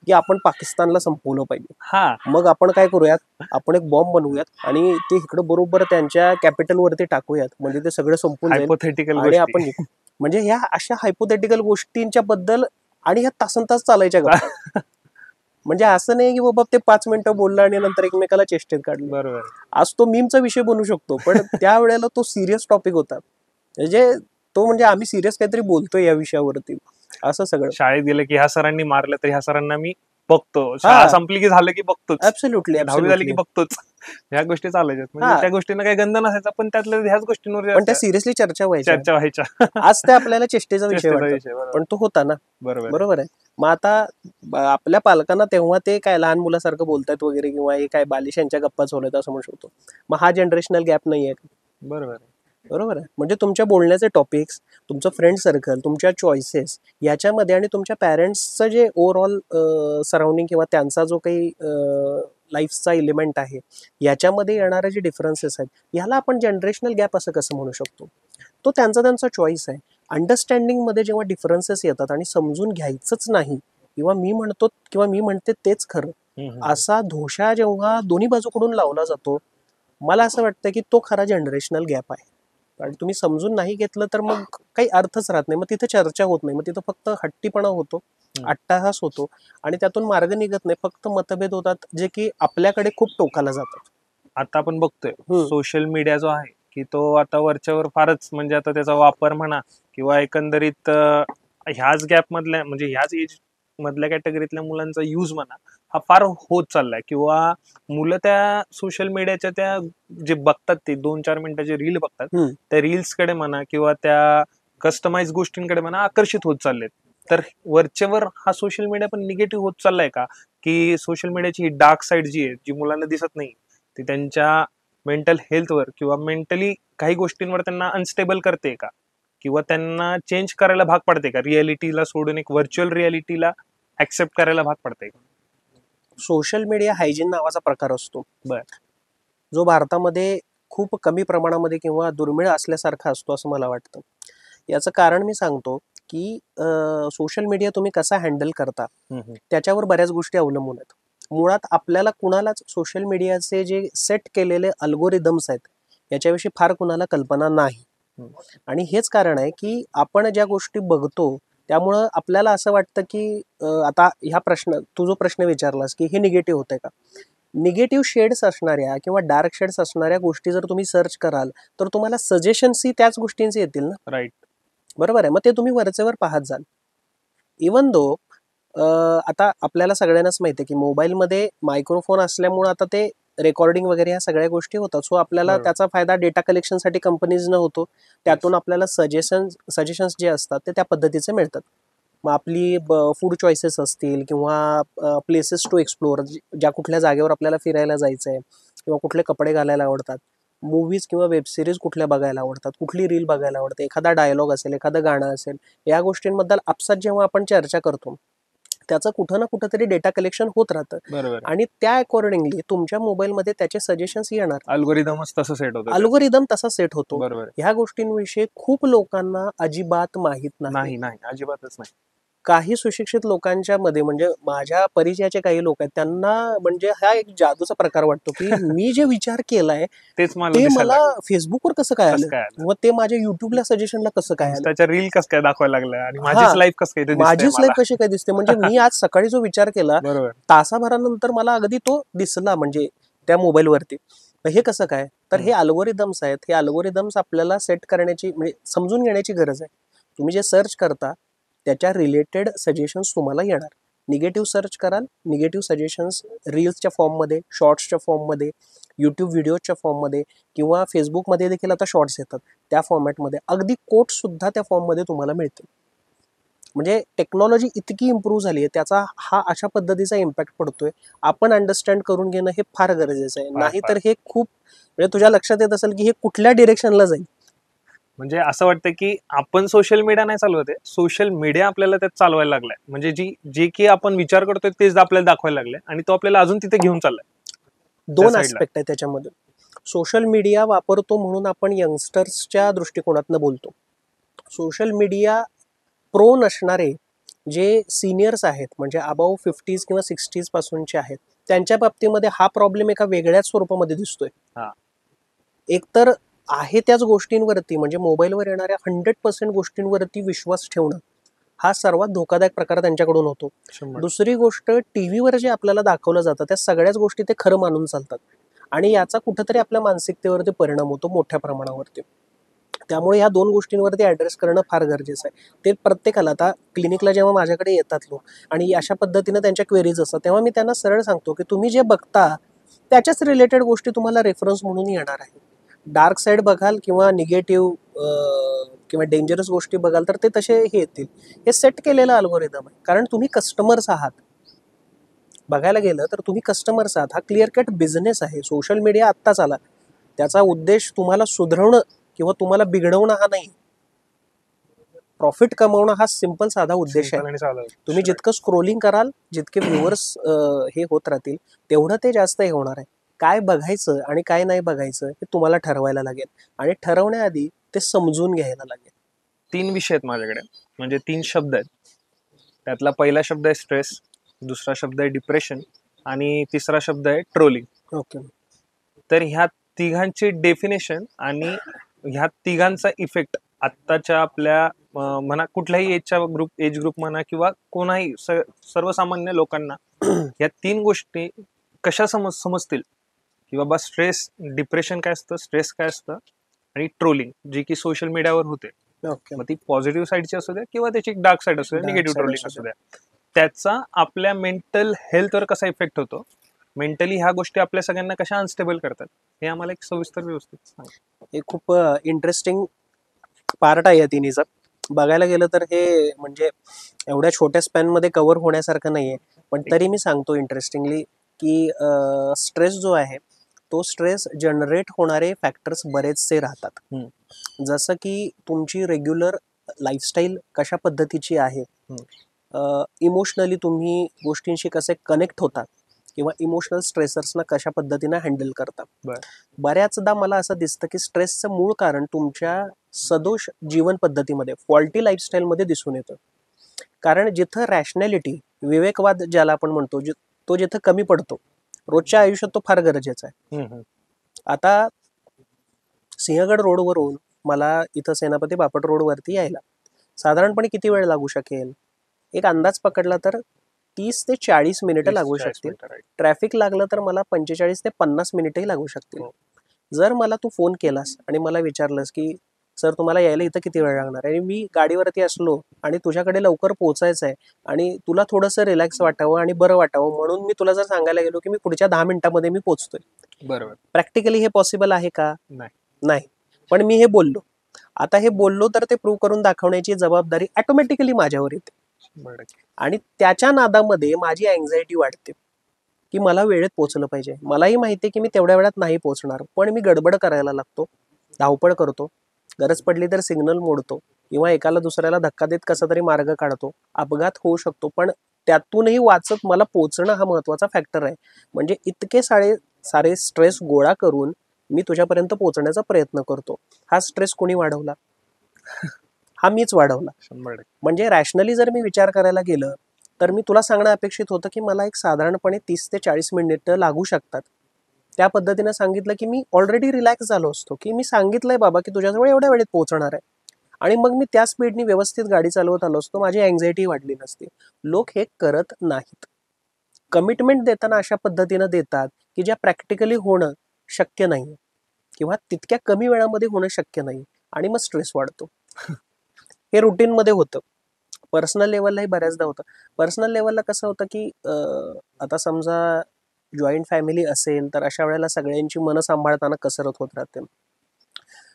[SPEAKER 2] की आपण पाकिस्तानला संपवलं पाहिजे. मग आपण काय करूयात, आपण एक बॉम्ब बनवूयात आणि ते इकडे बरोबर त्यांच्या कॅपिटल वरती टाकूयात, म्हणजे ते सगळं संपून जाईल आणि आपण म्हणजे ह्या अशा हायपोथेटिकल गोष्टींच्या बद्दल, आणि ह्या तासनतास चालायच्या गप्पा. म्हणजे असं नाही की बाबा ते 5 मिनिटं बोलला आणि नंतर एकमेकाला चेष्टेत काढलं.
[SPEAKER 1] बरोबर.
[SPEAKER 2] आज तो मीमचा विषय बनू शकतो, पण त्यावेळेला तो सिरियस टॉपिक होता. म्हणजे आम्ही सिरियस काहीतरी बोलतोय या विषयावरती, असं सगळं.
[SPEAKER 1] शाळेत गेलं की ह्या सरांनी मारलं तर ह्या सरांना मी बघतो, शाळा संपली की झालं की बघतोच,
[SPEAKER 2] ऍब्सोल्युटली
[SPEAKER 1] 10वी झाली की बघतोच, ह्या गोष्टी चालायच्यात. म्हणजे त्या गोष्टींना काही गंध नसायचा, पण त्यातल्या ह्याच गोष्टींवर
[SPEAKER 2] पण त्या सिरियसली चर्चा
[SPEAKER 1] चर्चा
[SPEAKER 2] व्हायच्या. आज ते आपल्याला चेष्टेचा विषय
[SPEAKER 1] चेष्टेचा
[SPEAKER 2] वाटतो,
[SPEAKER 1] विषय, बरोबर.
[SPEAKER 2] पण तो होता ना.
[SPEAKER 1] बरोबर
[SPEAKER 2] बरोबर आहे. मग आता आपल्या पालकांना तेव्हा ते काय लहान मुलासारखं बोलतात वगैरे, किंवा हे काय बालिशांच्या गप्पा चालू आहेत असं म्हणू शकतो. मग हा जनरेशनल गॅप नाहीये.
[SPEAKER 1] बरोबर आहे.
[SPEAKER 2] बरोबर आहे. म्हणजे तुमच्या बोलण्याचे टॉपिक्स, तुमचं फ्रेंड सर्कल, तुमच्या चॉईसेस याच्यामध्ये आणि तुमच्या पॅरेंट्सचं जे ओव्हरऑल सराउंडिंग किंवा त्यांचा जो काही लाईफचा एलिमेंट आहे, याच्यामध्ये येणारे जे डिफरन्सेस आहेत, ह्याला आपण जनरेशनल गॅप असं कसं म्हणू शकतो? तो त्यांचा त्यांचा चॉईस आहे. अंडरस्टँडिंगमध्ये जेव्हा डिफरन्सेस येतात आणि समजून घ्यायचंच नाही, किंवा मी म्हणतो किंवा मी म्हणते तेच खरं, असा धोशा जेव्हा दोन्ही बाजूकडून लावला जातो, मला असं वाटतं की तो खरा जनरेशनल गॅप आहे. आणि तुम्ही समजून नाही घेतलं तर मग काही अर्थच राहत नाही. मग तिथे चर्चा होत नाही, मग तिथं फक्त हट्टीपणा होतो, अट्टाहास होतो, आणि त्यातून मार्ग निघत नाही. फक्त मतभेद होतात, जे की आपल्याकडे खूप टोकाला जातात.
[SPEAKER 1] आता आपण बघतोय सोशल मीडिया जो आहे की तो आता वरच्यावर फारच, म्हणजे आता त्याचा वापर म्हणा किंवा एकंदरीत ह्याच गॅप मधल्या, म्हणजे ह्याच एज मधल्या कॅटेगरीतल्या मुलांचा यूज म्हणा हा फार होत चाललाय, किंवा मुलं त्या सोशल मीडियाच्या त्या जे बघतात ते 2-4 मिनिटाचे रील बघतात, त्या रील्स कडे म्हणा किंवा त्या कस्टमाइज गोष्टींकडे म्हणा आकर्षित होत चाललेत. तर वरचेवर हा सोशल मीडिया पण निगेटिव्ह होत चाललाय का, की सोशल मीडियाची ही डार्क साईड जी आहे, जी मुलांना दिसत नाही, ती त्यांच्या मेंटल हेल्थवर किंवा मेंटली काही गोष्टींवर त्यांना अनस्टेबल करते का, किंवा त्यांना चेंज करायला भाग पडते का, रियालिटीला सोडून एक व्हर्च्युअल रियालिटीला ऍक्सेप्ट करायला भाग पडते का?
[SPEAKER 2] सोशल मीडिया हायजीन नावाचा प्रकार असतो,
[SPEAKER 1] बर,
[SPEAKER 2] जो भारतामध्ये खूप कमी प्रमाणामध्ये किंवा दुर्मिळ असल्यासारखा असतो असं मला वाटतं. याचं कारण मी सांगतो की सोशल मीडिया तुम्ही कसा हँडल करता त्याच्यावर बऱ्याच गोष्टी अवलंबून आहेत. मुळात आपल्याला कुणालाच सोशल मीडियाचे जे सेट केलेले अल्गोरिदम्स आहेत याच्याविषयी फार कुणाला कल्पना नाही. आणि हेच कारण आहे की आपण ज्या गोष्टी बघतो त्यामुळं आपल्याला असं वाटतं की आता तू जो प्रश्न विचारलास की हे निगेटिव्ह होतंय का, निगेटिव्ह शेड्स असणाऱ्या किंवा डार्क शेड्स असणाऱ्या गोष्टी जर तुम्ही सर्च कराल तर तुम्हाला सजेशन्सही त्याच गोष्टींचे येतील ना.
[SPEAKER 1] राईट.
[SPEAKER 2] बरोबर आहे. मग ते तुम्ही वरचेवर पाहत जाल. इवन दो आता आपल्याला सगळ्यांनाच माहिती आहे की मोबाईलमध्ये मायक्रोफोन असल्यामुळे आता ते रेकॉर्डिंग वगैरे ह्या सगळ्या गोष्टी होतात. सो आपल्याला त्याचा फायदा डेटा कलेक्शनसाठी कंपनीजनं होतो. त्यातून आपल्याला सजेशन्स जे असतात ते त्या पद्धतीचे मिळतात. मग आपली फूड चॉईसेस असतील किंवा प्लेसेस टू एक्सप्लोअर, ज्या कुठल्या जागेवर आपल्याला फिरायला जायचं आहे, किंवा कुठले कपडे घालायला आवडतात, मूवीज किंवा वेब सिरीज कुठल्या बघायला आवडतात, कुठली रील बघायला आवडते, एखादा डायलॉग असेल, एखादं गाणं असेल, या गोष्टींबद्दल आपसात जेव्हा आपण चर्चा करतो त्याचं कुठं ना कुठंतरी डेटा कलेक्शन होत राहतं. आणि त्या अकॉर्डिंगली तुमच्या मोबाईलमध्ये त्याचे सजेशन्स येणार.
[SPEAKER 1] अल्गोरिदमच तसं सेट होतं.
[SPEAKER 2] अल्गोरिदम तसा सेट होतो.
[SPEAKER 1] बरोबर.
[SPEAKER 2] ह्या गोष्टींविषयी खूप लोकांना अजिबात माहित नाही.
[SPEAKER 1] नाही, अजिबातच नाही.
[SPEAKER 2] काही सुशिक्षित लोकांच्या मध्ये, म्हणजे माझ्या परिचयाचे काही लोक आहेत, त्यांना म्हणजे हा एक जादूचा प्रकार वाटतो की मी जे विचार केलाय
[SPEAKER 1] तेच
[SPEAKER 2] ते मला फेसबुकवर कसं काय आलं, व ते माझ्या युट्यूबला सजेशनला कसं काय आलं,
[SPEAKER 1] त्याच्या रील कसं काय दाखवायला लागलं, आणि माझीच लाईफ कसं काय,
[SPEAKER 2] माझीच लाईफ कशी काय दिसते. म्हणजे मी आज सकाळी जो विचार केला तासाभरानंतर मला अगदी तो दिसला, म्हणजे त्या मोबाईलवरती. हे कसं काय, तर हे अल्गोरिदम्स आहेत. हे अल्गोरिदम्स आपल्याला सेट करण्याची, म्हणजे समजून घेण्याची गरज आहे. तुम्ही जे सर्च करता त्याच्या रिलेटेड सजेशन्स तुम्हाला येणार. निगेटिव्ह सर्च कराल, निगेटिव्ह सजेशन्स रील्सच्या फॉर्ममध्ये, शॉर्ट्सच्या फॉर्ममध्ये, यूट्यूब व्हिडिओच्या फॉर्ममध्ये, किंवा फेसबुकमध्ये देखील आता शॉर्ट्स येतात त्या फॉर्मॅटमध्ये, अगदी कोट्स सुद्धा त्या फॉर्ममध्ये तुम्हाला मिळतील. म्हणजे टेक्नॉलॉजी इतकी इम्प्रूव्ह झाली आहे, त्याचा हा अशा पद्धतीचा इम्पॅक्ट पडतोय. आपण अंडरस्टँड करून घेणं हे फार गरजेचं आहे. नाहीतर हे खूप, म्हणजे तुझ्या लक्षात येत असेल की हे कुठल्या डिरेक्शनला जाईल.
[SPEAKER 1] म्हणजे असं वाटतं की आपण सोशल मीडिया नाही चालवते, सोशल मीडिया आपल्याला त्यात चालवायला लागलाय. म्हणजे जे की आपण विचार करतोय तेच आपल्याला दाखवायला लागले, आणि तो आपल्याला अजून तिथे घेऊन चाललाय.
[SPEAKER 2] दोन ऍस्पेक्ट आहे त्याच्यामध्ये. सोशल मीडिया वापरतो म्हणून आपण यंगस्टर्सच्या दृष्टिकोनातनं बोलतो. सोशल मीडिया प्रो नसणारे जे सिनियर्स आहेत, म्हणजे अबाव 50s किंवा 60s पासूनचे आहेत, त्यांच्या बाबतीमध्ये हा प्रॉब्लेम एका वेगळ्याच स्वरूपामध्ये दिसतोय. एकतर आहे त्याच गोष्टींवरती, म्हणजे मोबाईलवर येणाऱ्या 100% गोष्टींवरती विश्वास ठेवणं हा सर्वात धोकादायक प्रकार त्यांच्याकडून होतो. दुसरी गोष्ट, टीव्हीवर जे आपल्याला दाखवलं जातं त्या सगळ्याच गोष्टी ते खरं मानून चालतात, आणि याचा कुठेतरी आपल्या मानसिकतेवरती परिणाम होतो मोठ्या प्रमाणावरती. त्यामुळे ह्या दोन गोष्टींवरती ऍड्रेस करणं फार गरजेचं आहे. ते प्रत्येकाला, आता क्लिनिकला जेव्हा माझ्याकडे येतात लोक आणि अशा पद्धतीनं त्यांच्या क्वेरीज असतात, तेव्हा मी त्यांना सरळ सांगतो की तुम्ही जे बघता त्याच्याच रिलेटेड गोष्टी तुम्हाला रेफरन्स म्हणून येणार आहे. डार्क साईड बघाल किंवा निगेटिव्ह किंवा डेंजरस गोष्टी बघाल तर ते तसे हे येतील. हे सेट केलेलं अल्गोरिदम आहे, कारण तुम्ही कस्टमर्स आहात. बघायला गेलं तर तुम्ही कस्टमर्स आहात. हा क्लिअर कट बिझनेस आहे. सोशल मीडिया आत्ताच आला, त्याचा उद्देश तुम्हाला सुधारवणं किंवा तुम्हाला बिघडवणं हा नाही, प्रॉफिट कमवणं हा सिंपल साधा उद्देश
[SPEAKER 1] Simple
[SPEAKER 2] आहे.
[SPEAKER 1] आणि साधा.
[SPEAKER 2] तुम्ही जितकं स्क्रोलिंग कराल, जितके व्ह्युअर्स हे होत राहतील, तेवढं ते जास्त हे होणार आहे. काय बघायचं आणि काय नाही बघायचं हे तुम्हाला ठरवायला लागेल, आणि ठरवण्याआधी ते समजून घ्यायला लागेल.
[SPEAKER 1] 3 विषय आहेत माझ्याकडे, म्हणजे 3 शब्द आहेत. त्यातला पहिला शब्द आहे स्ट्रेस, दुसरा शब्द आहे डिप्रेशन आणि तिसरा शब्द आहे ट्रोलिंग.
[SPEAKER 2] ओके.
[SPEAKER 1] तर ह्या तिघांची डेफिनेशन आणि ह्या तिघांचा इफेक्ट आत्ताच्या आपल्या म्हणा कुठल्याही एज ग्रुप म्हणा किंवा कोणाही सर्वसामान्य लोकांना या 3 गोष्टी कशा समजतील की बाबा स्ट्रेस, डिप्रेशन काय असतं, स्ट्रेस काय असतं आणि ट्रोलिंग जी की सोशल मीडियावर होते.
[SPEAKER 2] ओके.
[SPEAKER 1] मग ती पॉझिटिव्ह साईडची असू द्या किंवा त्याची डार्क साईड असू द्या,
[SPEAKER 2] Dark
[SPEAKER 1] निगेटिव्ह
[SPEAKER 2] side
[SPEAKER 1] ट्रोलिंग
[SPEAKER 2] असू
[SPEAKER 1] असू द्या, त्याचा आपल्या मेंटल हेल्थवर कसा इफेक्ट होतो, मेंटली ह्या गोष्टी आपल्या सगळ्यांना कशा अनस्टेबल करतात, हे आम्हाला एक सविस्तर व्यवस्थित सांग.
[SPEAKER 2] हे खूप इंटरेस्टिंग पार्ट आहे या तिन्हीचा. बघायला गेलं तर हे म्हणजे एवढ्या छोट्या स्पॅनमध्ये कव्हर होण्यासारखं नाही आहे, पण तरी मी सांगतो इंटरेस्टिंगली की स्ट्रेस जो आहे तो स्ट्रेस जनरेट होणारे फॅक्टर्स बरेचसे राहतात. जसं की तुमची रेग्युलर लाईफस्टाईल कशा पद्धतीची आहे, इमोशनली तुम्ही गोष्टींशी कसे कनेक्ट होतात किंवा इमोशनल स्ट्रेसर्सना कशा पद्धतीनं हँडल करता. बऱ्याचदा मला असं दिसतं की स्ट्रेसचं मूळ कारण तुमच्या सदोष जीवन पद्धतीमध्ये, फॉल्टी लाईफस्टाईलमध्ये दिसून येतं. कारण जिथं रॅशनॅलिटी, विवेकवाद ज्याला आपण म्हणतो, तो जिथं कमी पडतो रोजच्या आयुष्यात, तो फार गरजेचा आहे. आता सिंहगड रोडवरून मला इथं सेनापती बापट रोडवरती यायला साधारणपणे किती वेळ लागू शकेल? एक अंदाज पकडला तर 30 ते 40 मिनिटं लागू शकतील. ट्रॅफिक लागलं तर मला 45 ते 50 मिनिटही लागू शकतील. जर मला तू फोन केलास आणि मला विचारलंस की सर तुम्हाला यायला इथं किती वेळ लागणार आहे, आणि मी गाडीवरती असलो आणि तुझ्याकडे लवकर पोहोचायचं आहे आणि तुला थोडंसं रिलॅक्स वाटावं आणि बरं वाटावं म्हणून मी तुला जर सांगायला गेलो की मी पुढच्या 10 मिनिटांमध्ये मी पोहोचतोय,
[SPEAKER 1] बरोबर,
[SPEAKER 2] प्रॅक्टिकली हे पॉसिबल आहे का?
[SPEAKER 1] नाही.
[SPEAKER 2] पण मी हे बोललो. आता हे बोललो तर ते प्रूव्ह करून दाखवण्याची जबाबदारी ऑटोमॅटिकली माझ्यावर येते, आणि त्याच्या नादामध्ये माझी अँझायटी वाढते की मला वेळेत पोहोचलं पाहिजे. मलाही माहिती आहे की मी तेवढ्या वेळात नाही पोहोचणार, पण मी गडबड करायला लागतो, धावपळ करतो, गरज पडली तर सिग्नल मोडतो किंवा एकाला दुसऱ्याला धक्का देत कसा तरी मार्ग काढतो. अपघात होऊ शकतो, पण त्यातूनही वाचत मला पोहोचणं हा महत्वाचा फॅक्टर आहे. म्हणजे इतके सारे स्ट्रेस गोळा करून मी तुझ्यापर्यंत पोहोचण्याचा प्रयत्न करतो. हा स्ट्रेस कोणी वाढवला? हा मीच वाढवला.
[SPEAKER 1] 100%.
[SPEAKER 2] म्हणजे रॅशनली जर मी विचार करायला गेलं तर मी तुला सांगणं अपेक्षित होतं की मला एक साधारणपणे 30 ते 40 मिनिटं लागू शकतात. त्या पद्धतीनं सांगितलं की मी ऑलरेडी रिलॅक्स झालो असतो, की मी सांगितलंय बाबा की तुझ्याजवळ एवढ्या वेळेत पोहोचणार आहे, आणि मग मी त्या स्पीडनी व्यवस्थित गाडी चालवत आलो असतो, माझी अँझायटी वाढली नसती. लोक हे करत नाहीत. कमिटमेंट देताना अशा पद्धतीनं देतात की ज्या प्रॅक्टिकली होणं शक्य नाही किंवा तितक्या कमी वेळामध्ये होणं शक्य नाही, आणि मग स्ट्रेस वाढतो. हे रुटीनमध्ये होतं. पर्सनल लेवललाही बऱ्याचदा होतं. पर्सनल लेवलला कसं होतं की आता समजा जॉईंट फॅमिली असेल तर अशा वेळेला सगळ्यांची मनं सांभाळताना कसरत होत राहते.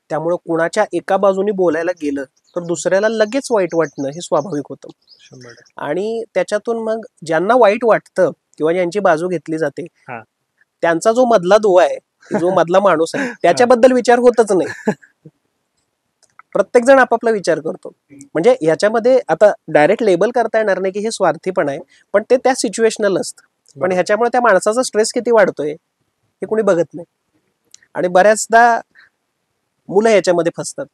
[SPEAKER 2] त्यामुळं कुणाच्या एका बाजूनी बोलायला गेलं तर दुसऱ्याला लगेच वाईट वाटणं हे स्वाभाविक होतं,
[SPEAKER 1] 100%.
[SPEAKER 2] आणि त्याच्यातून मग ज्यांना वाईट वाटतं किंवा ज्यांची बाजू घेतली जाते
[SPEAKER 1] हा.
[SPEAKER 2] त्यांचा जो मधला दुवा आहे, जो मधला माणूस आहे, त्याच्याबद्दल विचार होतच नाही. प्रत्येक जण आपापला विचार करतो. म्हणजे ह्याच्यामध्ये आता डायरेक्ट लेबल करता येणार नाही की हे स्वार्थीपण आहे, पण ते त्या सिच्युएशनल असतं. पण ह्याच्यामुळे त्या माणसाचा स्ट्रेस किती वाढतोय हे कोणी बघत नाही, आणि बऱ्याचदा मुलं ह्याच्यामध्ये फसतात.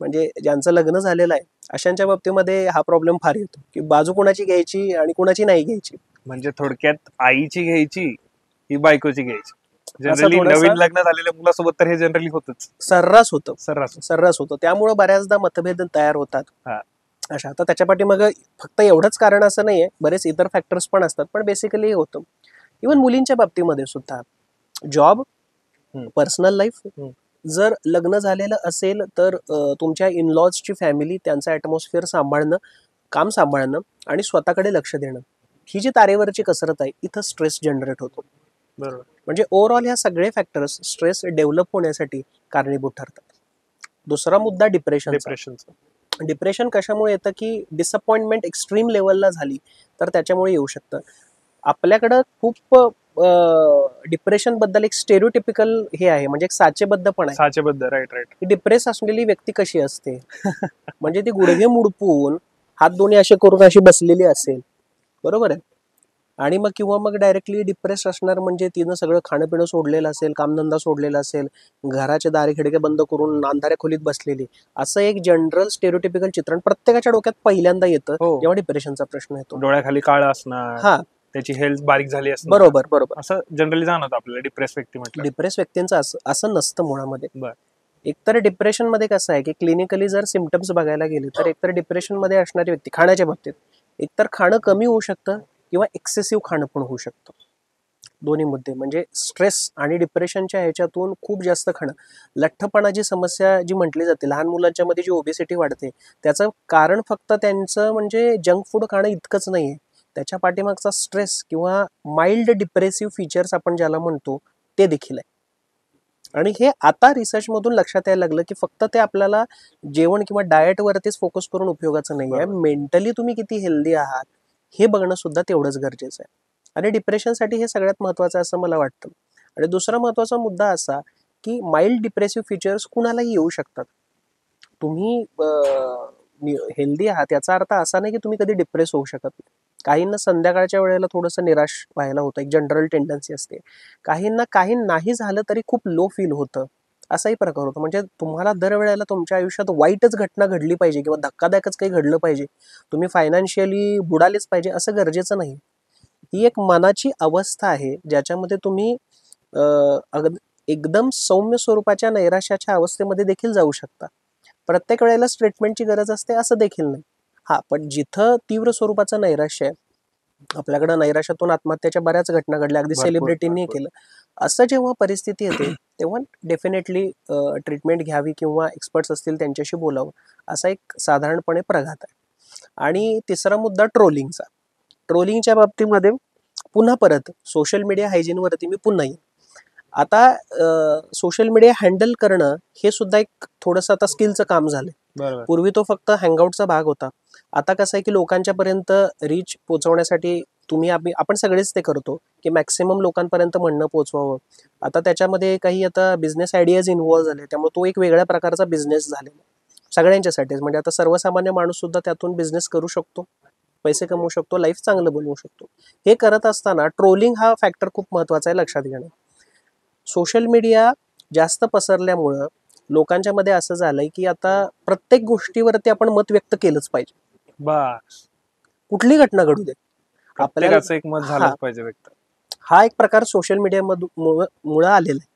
[SPEAKER 2] म्हणजे ज्यांचं लग्न झालेलं आहे अशांच्या बाबतीमध्ये हा प्रॉब्लेम फार येतो की बाजू कोणाची घ्यायची आणि कोणाची नाही घ्यायची.
[SPEAKER 1] म्हणजे थोडक्यात आईची घ्यायची की बायकोची घ्यायची.
[SPEAKER 2] असं
[SPEAKER 1] जनरली
[SPEAKER 2] थोडंसं
[SPEAKER 1] नवीन लग्न झालेल्या मुलासोबत तर हे जनरली होतच,
[SPEAKER 2] सर्रास होतं.
[SPEAKER 1] सर्रास.
[SPEAKER 2] त्यामुळे बऱ्याचदा मतभेद तयार होतात.
[SPEAKER 1] हा.
[SPEAKER 2] अशा आता त्याच्या पाठीमाग फक्त एवढंच कारण असं नाहीये, बरेच इतर फॅक्टर्स पण असतात, पण बेसिकली हे होतं. इव्हन मुलींच्या बाबतीमध्ये सुद्धा जॉब, पर्सनल लाईफ जर लग्न झालेलं असेल तर तुमच्या इनलॉजची फॅमिली, त्यांचं ॲटमॉस्फिअर सांभाळणं, काम सांभाळणं आणि स्वतःकडे लक्ष देणं, ही जी तारेवरची कसरत आहे, इथं स्ट्रेस जनरेट होतो.
[SPEAKER 1] बरोबर.
[SPEAKER 2] म्हणजे ओव्हरऑल ह्या सगळे फॅक्टर्स स्ट्रेस डेव्हलप होण्यासाठी कारणीभूत ठरतात. दुसरा मुद्दा डिप्रेशनचा.
[SPEAKER 1] डिप्रेशनचं.
[SPEAKER 2] डिप्रेशन कशामुळे येतं की डिसअपॉइंटमेंट एक्स्ट्रीम लेवलला झाली तर त्याच्यामुळे येऊ शकतं. आपल्याकडं खूप डिप्रेशन बद्दल एक स्टेरिओटिपिकल हे आहे, म्हणजे एक साचेबद्ध पण आहे
[SPEAKER 1] साचेबद्ध. Right right.
[SPEAKER 2] की डिप्रेस असलेली व्यक्ती कशी असते. म्हणजे ती गुडघे मुडपून हात दोन्ही असे करून अशी बसलेली असेल, बरोबर आहे. आणि मग किंवा मग डायरेक्टली डिप्रेस असणार म्हणजे तिनं सगळं खाणं पिणं सोडलेलं असेल, कामधंदा सोडलेला असेल, घराचे दारे खिडके बंद करून अंधाऱ्या खोलीत बसलेली, असं एक जनरल स्टेरिओटिपिकल चित्रण प्रत्येकाच्या डोक्यात पहिल्यांदा येतं
[SPEAKER 1] हो.
[SPEAKER 2] जेव्हा डिप्रेशनचा प्रश्न येतो.
[SPEAKER 1] डोळ्याखाली काळं असणार,
[SPEAKER 2] हा,
[SPEAKER 1] त्याची हेल्थ बारीक झाली असणार,
[SPEAKER 2] बरोबर बरोबर.
[SPEAKER 1] असं जनरली जाणवतं आपल्याला डिप्रेस व्यक्ती म्हटलं.
[SPEAKER 2] डिप्रेस व्यक्तींचं असं नसतं मुळामध्ये.
[SPEAKER 1] बर.
[SPEAKER 2] एकतर डिप्रेशन मध्ये कसं आहे की क्लिनिकली जर सिम्पटम्स बघायला गेले तर एकतर डिप्रेशन मध्ये असणारी व्यक्ती खाण्याच्या बाबतीत एकतर खाणं कमी होऊ शकतं किंवा एक्सेसिव्ह खाणं पण होऊ शकतं. दोन्ही मुद्दे म्हणजे स्ट्रेस आणि डिप्रेशनच्या ह्याच्यातून खूप जास्त खाणं, लठ्ठपणाची समस्या जी म्हटली जाते, लहान मुलांच्या मध्ये जी ओबेसिटी वाढते, त्याचं कारण फक्त त्यांचं म्हणजे जंक फूड खाणं इतकंच नाहीये. त्याच्या पाठीमागचा स्ट्रेस किंवा माइल्ड डिप्रेसिव्ह फीचर्स आपण ज्याला म्हणतो ते देखील आहे. आणि हे आता रिसर्चमधून लक्षात यायला लागलं की फक्त ते आपल्याला जेवण किंवा डाएटवरतीच फोकस करून उपयोगाचं नाही आहे. मेंटली तुम्ही किती हेल्दी आहात हे बघणं सुद्धा तेवढंच गरजेचं आहे. आणि डिप्रेशनसाठी हे सगळ्यात महत्त्वाचं असं मला वाटतं. आणि दुसरा महत्त्वाचा मुद्दा असा की माइल्ड डिप्रेसिव्ह फीचर्स कुणालाही येऊ शकतात. तुम्ही हेल्दी आहात याचा अर्थ असा नाही की तुम्ही कधी डिप्रेस होऊ शकत नाही. काहींना संध्याकाळच्या वेळेला थोडंसं निराश व्हायला होतं, एक जनरल टेंडन्सी असते. काहींना काही नाही झालं तरी खूप लो फील होतं, असाही प्रकार होतो. म्हणजे तुम्हाला दरवेळेला तुमच्या आयुष्यात वाईटच घटना घडली पाहिजे किंवा धक्कादायकच काही घडलं पाहिजे, तुम्ही फायनान्शियली बुडालेच पाहिजे असं गरजेचं नाही. ही एक मनाची अवस्था आहे ज्याच्यामध्ये तुम्ही एकदम सौम्य स्वरूपाच्या नैराश्याच्या अवस्थेमध्ये देखील जाऊ शकता. प्रत्येक वेळेलाच ट्रीटमेंटची गरज असते असं देखील नाही. हा, पण जिथं तीव्र स्वरूपाचं नैराश्य आहे, आपल्याकडे नैराश्यातून आत्महत्याच्या बऱ्याच घटना घडल्या, अगदी सेलिब्रिटींनी केलं, असं जेव्हा परिस्थिती येते तेव्हा डेफिनेटली ट्रीटमेंट घ्यावी किंवा एक्सपर्ट्स असतील त्यांच्याशी बोलावं, असा एक साधारणपणे प्रघात आहे. आणि तिसरा मुद्दा ट्रोलिंगचा. ट्रोलिंगच्या बाबतीमध्ये पुन्हा परत सोशल मीडिया हायजीनवरती मी पुन्हा येईन. आता सोशल मीडिया हँडल करणं हे सुद्धा एक थोडंसं आता स्किलचं काम झालंय. पूर्वी तो फक्त हँगआउटचा भाग होता. आता कसं आहे की लोकांच्या पर्यंत रीच पोहोचवण्यासाठी आपण सगळेच ते करतो की मॅक्सिमम लोकांपर्यंत म्हणणं पोहोचवावं. आता त्याच्यामध्ये काही आता बिझनेस आयडियाज इन्व्हॉल्व्ह झाले, त्यामुळे तो एक वेगळ्या प्रकारचा बिझनेस झालेला सगळ्यांच्यासाठीच. म्हणजे आता सर्वसामान्य माणूस सुद्धा त्यातून बिझनेस करू शकतो, पैसे कमवू शकतो, लाईफ चांगलं बनवू शकतो. हे करत असताना ट्रोलिंग हा फॅक्टर खूप महत्वाचा आहे लक्षात घेणं. सोशल मीडिया जास्त पसरल्यामुळं लोकांच्या मध्ये असं झालंय की आता प्रत्येक गोष्टीवरती आपण मत व्यक्त केलंच पाहिजे.
[SPEAKER 1] बस,
[SPEAKER 2] कुठली घटना घडू दे आपल्याला
[SPEAKER 1] एक मत झालंच पाहिजे व्यक्त.
[SPEAKER 2] हा एक प्रकार सोशल मीडिया मुळे आलेला आहे.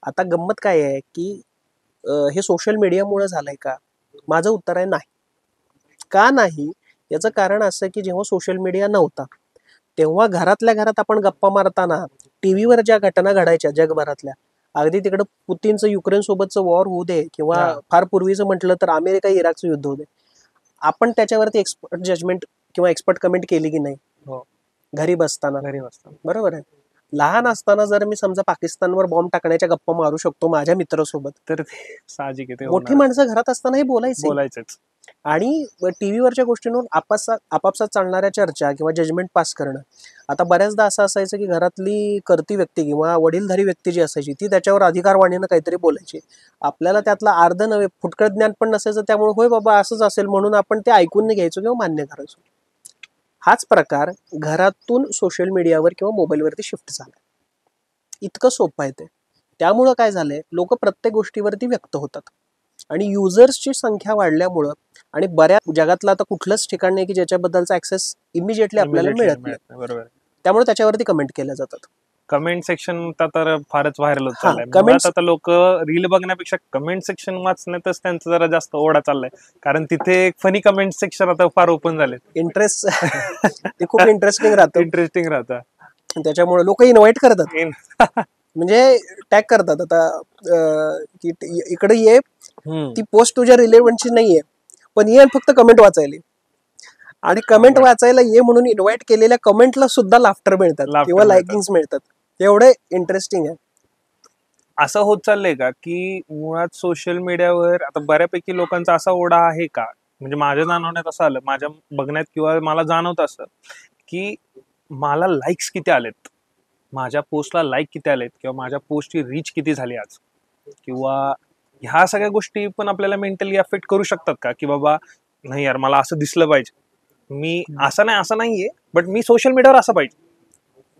[SPEAKER 2] आता गंमत काय आहे की हे सोशल मीडियामुळे झालंय का? माझं उत्तर आहे नाही. का नाही याचं कारण असं की जेव्हा सोशल मीडिया नव्हता तेव्हा घरातल्या घरात आपण गप्पा मारताना टीव्हीवर ज्या घटना घडायच्या जगभरातल्या, अगदी तिकडं पुतीनचं युक्रेन सोबतचं वॉर होऊ दे किंवा फार पूर्वीचं म्हटलं तर अमेरिका इराकचं युद्ध होऊ दे, आपण त्याच्यावरती एक्सपर्ट जजमेंट किंवा एक्सपर्ट कमेंट केली की नाही घरी बसताना? बरोबर आहे. लहान असताना जर मी समजा पाकिस्तानवर बॉम्ब टाकण्याच्या गप्पा मारू शकतो माझ्या मित्रासोबत, तर साहजिक आहे. मोठी माणसं घरात असताना हे बोलायचंच. आणि टीव्हीवरच्या गोष्टींवर आपापसात चालणाऱ्या चर्चा किंवा जजमेंट पास करणं. आता बऱ्याचदा असं असायचं की घरातली करती व्यक्ती किंवा वडीलधारी व्यक्ती जी असायची ती त्याच्यावर अधिकारवाणीनं काहीतरी बोलायची. आपल्याला त्यातलं अर्ध नव्हे फुटकळ ज्ञान पण नसायचं, त्यामुळे होय बाबा असंच असेल म्हणून आपण ते ऐकून नाही घ्यायचो किंवा मान्य करायचो. हाच प्रकार घरातून सोशल मीडियावर किंवा मोबाईलवरती शिफ्ट झाला. इतकं सोपं आहे ते. त्यामुळं काय झालंय, लोक प्रत्येक गोष्टीवरती व्यक्त होतात आणि युजर्सची संख्या वाढल्यामुळं आणि बऱ्याच जगातलं आता कुठलंच ठिकाण नाही की ज्याच्याबद्दलचा ऍक्सेस इमिजिएटली आपल्याला मिळत नाही. त्यामुळे त्याच्यावरती कमेंट केल्या जातात.
[SPEAKER 1] कमेंट सेक्शन तर फारच व्हायरल होत चाललंय. आता लोक रील बघण्यापेक्षा कमेंट सेक्शन वाचण्यातच त्यांचा जरा जास्त ओढा चाललाय, कारण तिथे फनी कमेंट सेक्शन आता फार ओपन झाले.
[SPEAKER 2] इंटरेस्ट ते खूप इंटरेस्टिंग राहतं.
[SPEAKER 1] राहतं.
[SPEAKER 2] त्याच्यामुळे लोक इन्व्हाइट करतात. म्हणजे टॅग करतात आता की इकडे ये,
[SPEAKER 1] हम्म.
[SPEAKER 2] ती पोस्ट तुझ्या रिलेव्हंटची नाहीये, पण ये फक्त कमेंट वाचायला. आणि कमेंट
[SPEAKER 1] अवघड.
[SPEAKER 2] वाचायला ये म्हणून इन्व्हाइट केलेल्या कमेंटला सुद्धा लाफ्टर मिळतात
[SPEAKER 1] Laughter
[SPEAKER 2] किंवा
[SPEAKER 1] मिळतात.
[SPEAKER 2] लाइकिंग्स मिळतात. एवढे इंटरेस्टिंग आहे.
[SPEAKER 1] असं होत चाललंय का की मुळात सोशल मीडियावर आता बऱ्यापैकी लोकांचा असा ओढा आहे का, म्हणजे माझ्या जाणवण्यात असं आलं, माझ्या बघण्यात किंवा मला जाणवत असं की मला लाईक्स किती आलेत, माझ्या पोस्टला लाईक किती आलेत, किंवा माझ्या पोस्टची रीच किती झाली आज, किंवा ह्या सगळ्या गोष्टी पण आपल्याला मेंटली अफेक्ट करू शकतात का, की बाबा नाही यार मला असं दिसलं पाहिजे, मी असं नाहीये, बट मी सोशल मीडियावर असं पाहिजे,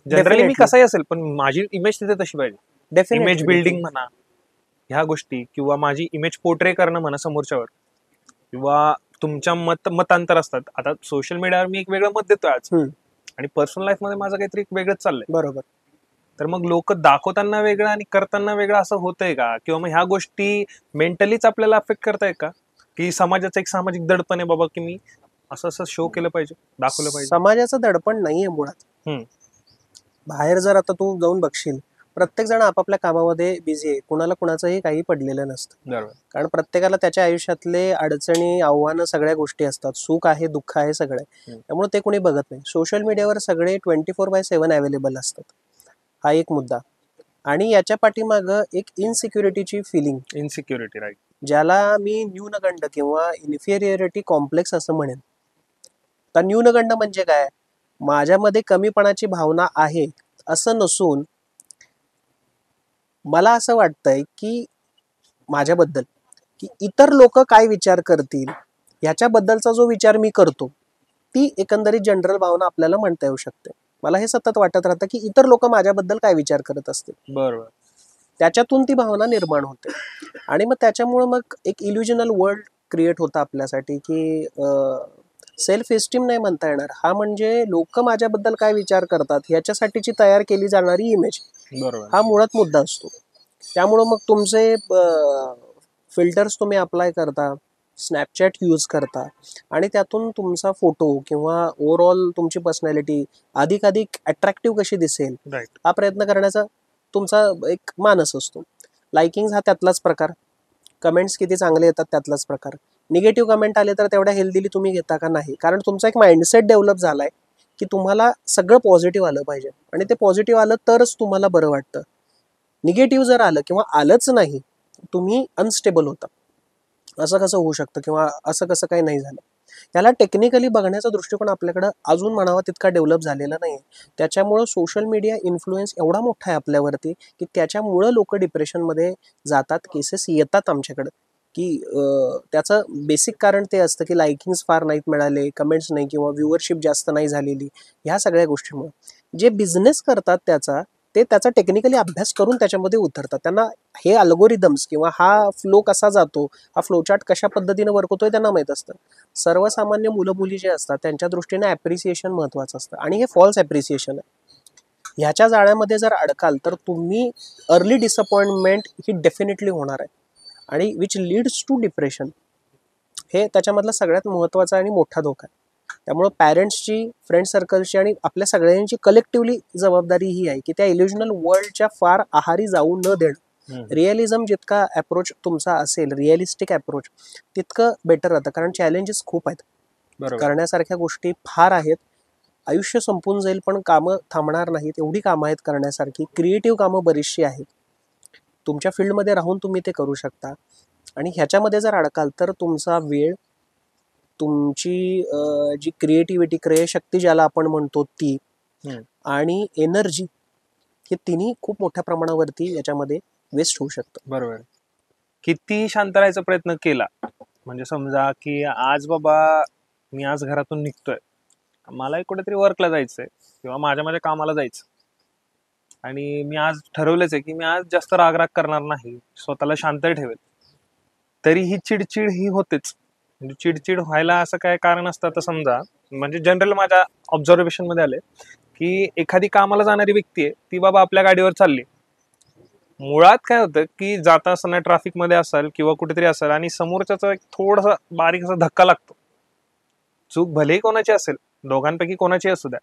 [SPEAKER 1] जनरली मी
[SPEAKER 2] डेफिनेटली
[SPEAKER 1] कसंही असेल पण माझी इमेज तिथे तशी पाहिजे. इमेज
[SPEAKER 2] डेफिनेटली
[SPEAKER 1] बिल्डिंग म्हणा, ह्या गोष्टी, किंवा माझी इमेज पोर्ट्रे करणं म्हणा समोरच्यावर, किंवा तुमच्या मतांतर असतात. आता सोशल मीडियावर मी एक वेगळं मत देतोय आज, आणि पर्सनल लाईफ मध्ये माझं काहीतरी एक वेगळंच चाललंय.
[SPEAKER 2] बरोबर.
[SPEAKER 1] तर मग लोक दाखवताना वेगळं आणि करताना वेगळं असं होतंय का, किंवा मग ह्या गोष्टी मेंटलीच आपल्याला अफेक्ट करताय का, की समाजाचं एक सामाजिक दडपण आहे बाबा की मी असं असं शो केलं पाहिजे, दाखवलं पाहिजे.
[SPEAKER 2] समाजाचं दडपण नाहीये मुळात.
[SPEAKER 1] हम्म.
[SPEAKER 2] बाहेर जर आता तू जाऊन बघशील, प्रत्येक जण आपापल्या कामामध्ये बिझी आहे, कुणाला कुणाचंही काही पडलेलं नसतं.
[SPEAKER 1] बरोबर.
[SPEAKER 2] कारण प्रत्येकाला त्याच्या आयुष्यातले अडचणी, आव्हानं, सगळ्या गोष्टी असतात. सुख आहे, दुःख आहे, सगळं आहे. त्यामुळे ते कोणी बघत नाही. सोशल मीडियावर सगळे 24/7 अवेलेबल असतात. हा एक मुद्दा. आणि याच्या पाठीमागं एक इनसिक्युरिटीची फिलिंग,
[SPEAKER 1] इनसिक्युरिटी, राईट.
[SPEAKER 2] ज्याला मी न्यूनगंड किंवा इन्फिरियरिटी कॉम्प्लेक्स असं म्हणेन. तर न्यूनगंड म्हणजे काय? माझ्यामध्ये कमीपणाची भावना आहे असं नसून मला असं वाटतंय की माझ्याबद्दल, की इतर लोक काय विचार करतील ह्याच्याबद्दलचा जो विचार मी करतो, ती एकंदरीत जनरल भावना आपल्याला म्हणता येऊ शकते. मला हे सतत वाटत राहतं की इतर लोक माझ्याबद्दल काय विचार करत असतील.
[SPEAKER 1] बरोबर.
[SPEAKER 2] त्याच्यातून ती भावना निर्माण होते. आणि मग त्याच्यामुळं मग एक इल्युजनल वर्ल्ड क्रिएट होतं आपल्यासाठी, की सेल्फ एस्टीम नाही म्हणता येणार, हा म्हणजे लोक माझ्याबद्दल काय विचार करतात ह्याच्यासाठीची तयार केली जाणारी इमेज,
[SPEAKER 1] बरोबर.
[SPEAKER 2] हा मुळात मुद्दा असतो. त्यामुळं मग तुमचे फिल्टर्स तुम्ही अप्लाय करता, स्नॅपचॅट यूज करता, आणि त्यातून तुमचा फोटो किंवा ओव्हरऑल तुमची पर्सनॅलिटी अधिकाधिक अट्रॅक्टिव्ह कशी दिसेल
[SPEAKER 1] राईट.
[SPEAKER 2] हा प्रयत्न करण्याचा तुमचा एक मानस असतो. लाइकिंग हा त्यातलाच प्रकार, कमेंट्स किती चांगले येतात त्यातलाच प्रकार. निगेटिव्ह कमेंट आले तर तेवढ्या हेल्दीली तुम्ही घेता का नाही, कारण तुमचा एक माइंडसेट डेव्हलप झालाय की तुम्हाला सगळं पॉझिटिव्ह आलं पाहिजे, आणि ते पॉझिटिव्ह आलं तरच तुम्हाला बरं वाटतं. निगेटिव्ह जर आलं किंवा आलंच नाही, तुम्ही अनस्टेबल होता. असं कसं होऊ शकतं किंवा असं कसं काही नाही झालं. याला टेक्निकली बघण्याचा दृष्टिकोन आपल्याकडं अजून म्हणावा तितका डेव्हलप झालेला नाही. त्याच्यामुळं सोशल मीडिया इन्फ्लुएन्स एवढा मोठा आहे आपल्यावरती की त्याच्यामुळं लोक डिप्रेशनमध्ये जातात, केसेस येतात आमच्याकडं, की त्याचं बेसिक कारण ते असतं की लाइकिंग्स फार नाहीत मिळाले, कमेंट्स नाही, किंवा व्ह्युअरशिप जास्त नाही झालेली, ह्या सगळ्या गोष्टीमुळे. जे बिझनेस करतात त्याचा टेक्निकली अभ्यास करून त्याच्यामध्ये उतरतात. त्यांना हे अल्गोरिदम्स किंवा हा फ्लो कसा जातो, हा फ्लोचार्ट कशा पद्धतीने वर्क होतोय त्यांना माहीत असतं. सर्वसामान्य मुलं मुली जे असतात त्यांच्या दृष्टीने ॲप्रिसिएशन महत्त्वाचं असतं, आणि हे फॉल्स ॲप्रिसिएशन आहे. ह्याच्या जाळ्यामध्ये जर अडकाल तर तुम्ही अर्ली डिसअपॉइंटमेंट ही डेफिनेटली होणार आहे, आणि विच लीड्स टू डिप्रेशन. हे त्याच्यामधला सगळ्यात महत्त्वाचा आणि मोठा धोका आहे. त्यामुळं पॅरेंट्सची, फ्रेंड सर्कलची आणि आपल्या सगळ्यांची कलेक्टिव्हली जबाबदारी ही आहे की त्या इल्युजनल वर्ल्डच्या फार आहारी जाऊ न देणं. रिअलिझम जितका अप्रोच तुमचा असेल, रिअलिस्टिक अप्रोच, तितकं बेटर राहतं. कारण चॅलेंजेस खूप आहेत,
[SPEAKER 1] बरोबर.
[SPEAKER 2] करण्यासारख्या गोष्टी फार आहेत. आयुष्य संपून जाईल पण कामं थांबणार नाहीत, एवढी कामं आहेत करण्यासारखी. क्रिएटिव्ह कामं बरीचशी आहेत, तुमच्या फील्डमध्ये राहून तुम्ही ते करू शकता. आणि ह्याच्यामध्ये जर अडकाल तर तुमचा वेळ, तुमची जी क्रिएटिव्हिटी, क्रयशक्ती ज्याला आपण म्हणतो ती, आणि एनर्जी, हे तिन्ही खूप मोठ्या प्रमाणावरती याच्यामध्ये वेस्ट होऊ शकतं.
[SPEAKER 1] बरोबर. किती शांत राहायचा प्रयत्न केला, म्हणजे समजा की आज बाबा मी आज घरातून निघतोय, मला कुठेतरी वर्कला जायचंय किंवा माझ्या कामाला जायचं, आणि मी आज ठरवलंच आहे की मी आज जास्त रागराग करणार नाही, स्वतःला शांत ठेवेल, तरी ही चिडचिड ही होतेच. म्हणजे चिडचिड व्हायला असं काय कारण असतं, तर समजा म्हणजे जनरल माझ्या ऑब्झर्वेशन मध्ये आले की एखादी कामाला जाणारी व्यक्ती आहे, ती बाबा आपल्या गाडीवर चालली, मुळात काय होतं की जाता असताना ट्रॅफिक मध्ये असेल किंवा कुठेतरी असेल, आणि समोरच्याचा एक थोडासा बारीक असा धक्का लागतो, चूक भलेही कोणाची असेल, दोघांपैकी कोणाची असू द्या,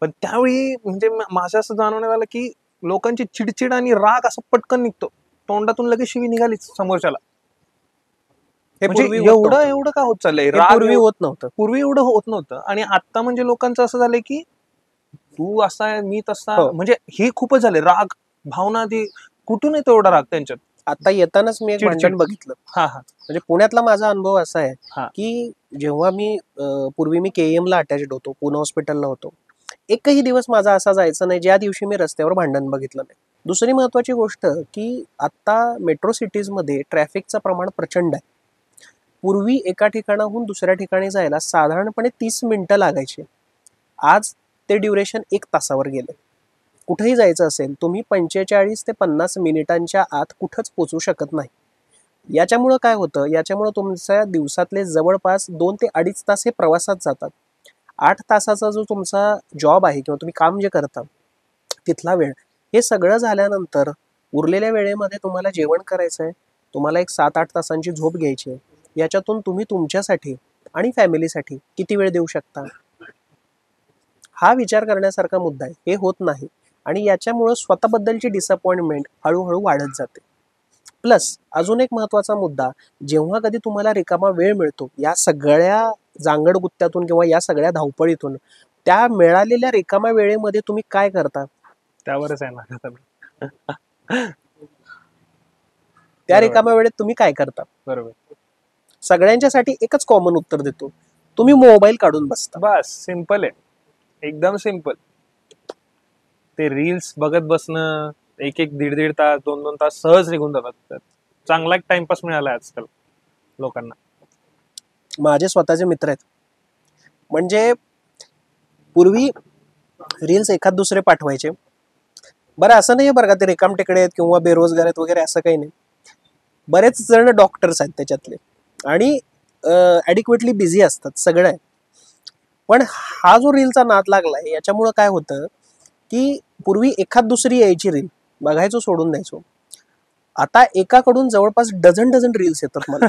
[SPEAKER 1] पण त्यावेळी म्हणजे माझं असं जाणवण्यात आलं की लोकांची चिडचिड आणि राग असं पटकन निघतो, तोंडातून लगेच शिवी निघालीच समोरच्याला.
[SPEAKER 2] हे
[SPEAKER 1] म्हणजे
[SPEAKER 2] पूर्वी होत
[SPEAKER 1] एवढं
[SPEAKER 2] नव्हतं.
[SPEAKER 1] एवढं का होत चाललंय,
[SPEAKER 2] हे
[SPEAKER 1] राग
[SPEAKER 2] पूर्वी होत नव्हतं.
[SPEAKER 1] पूर्वी एवढं होत नव्हतं. आणि आता म्हणजे लोकांचं असं झालंय की तू असा आहे मी तसा,
[SPEAKER 2] हो.
[SPEAKER 1] म्हणजे हे खूपच झाले राग भावना, ती कुठून येतो एवढा राग त्यांच्यात.
[SPEAKER 2] आता येतानाच मी एक
[SPEAKER 1] चिडचिड.
[SPEAKER 2] भांडण बघितलं.
[SPEAKER 1] हा हा
[SPEAKER 2] म्हणजे पुण्यातला माझा अनुभव असा आहे
[SPEAKER 1] हा.
[SPEAKER 2] की जेव्हा मी पूर्वी मी KEM ला अटॅच्ड होतो, पुणे हॉस्पिटलला होतो, एकही दिवस माझा असा जायचा नाही ज्या दिवशी मी रस्त्यावर भांडण बघितलं नाही. दुसरी महत्वाची गोष्ट की आता मेट्रो सिटीजमध्ये ट्रॅफिकचं प्रमाण प्रचंड आहे. पूर्वी एका ठिकाणाहून दुसऱ्या ठिकाणी जायला साधारणपणे 30 मिनिटं लागायची. आज ते ड्युरेशन 1 तासावर गेले. कुठेही जायचं असेल तुम्ही 45 ते 50 मिनिटांच्या आत कुठंच पोचू शकत नाही. याच्यामुळं काय होतं, याच्यामुळं तुमच्या दिवसातले जवळपास 2 ते 2.5 तास हे प्रवासात जातात. 8 तासाचा जो तुमचा जॉब आहे किंवा तुम्ही काम जे करता तिथला वेळ, हे सगळं झाल्यानंतर उरलेल्या वेळेमध्ये तुम्हाला जेवण करायचं आहे, तुम्हाला एक 7-8 तासांची झोप घ्यायची आहे. याच्यातून तुम्ही तुमच्यासाठी आणि फॅमिलीसाठी किती वेळ देऊ शकता, हा विचार करण्यासारखा मुद्दा आहे. हे होत नाही आणि याच्यामुळं स्वतःबद्दलची डिसअपॉइंटमेंट हळूहळू वाढत जाते. प्लस अजून एक महत्त्वाचा मुद्दा, जेव्हा कधी तुम्हाला रिकामा वेळ मिळतो या सगळ्या जांगडगुत्त्यातून किंवा या सगळ्या धावपळीतून, त्या मिळालेल्या रिकाम्या वेळेमध्ये तुम्ही काय करता?
[SPEAKER 1] त्यावरच आहे ना.
[SPEAKER 2] त्या
[SPEAKER 1] बरोबर.
[SPEAKER 2] रिकाम्या वेळेत तुम्ही काय करता?
[SPEAKER 1] बरोबर.
[SPEAKER 2] सगळ्यांच्यासाठी एकच कॉमन उत्तर देतो, तुम्ही मोबाईल काढून बसता.
[SPEAKER 1] बस सिंपल आहे, एकदम सिंपल. ते रील्स बघत बसणं, एक एक दीड तास 2 तास सहज निघून जातात. चांगला एक टाइमपास मिळाला आजकाल लोकांना.
[SPEAKER 2] माझे स्वतःचे मित्र आहेत, म्हणजे पूर्वी रील्स एखाद दुसरे पाठवायचे. बरं असं नाही बरं का ते रिकाम टेकडे आहेत किंवा बेरोजगार आहेत वगैरे, असं काही नाही. बरेच जण डॉक्टर्स आहेत त्याच्यातले आणि ॲडिक्वेटली बिझी असतात, सगळं आहे. पण हा जो रीलचा नाद लागलाय याच्यामुळं काय होतं की पूर्वी एखाद दुसरी यायची रील, बघायचो सोडून द्यायचो. आता एकाकडून जवळपास डझन रील्स येतात मला.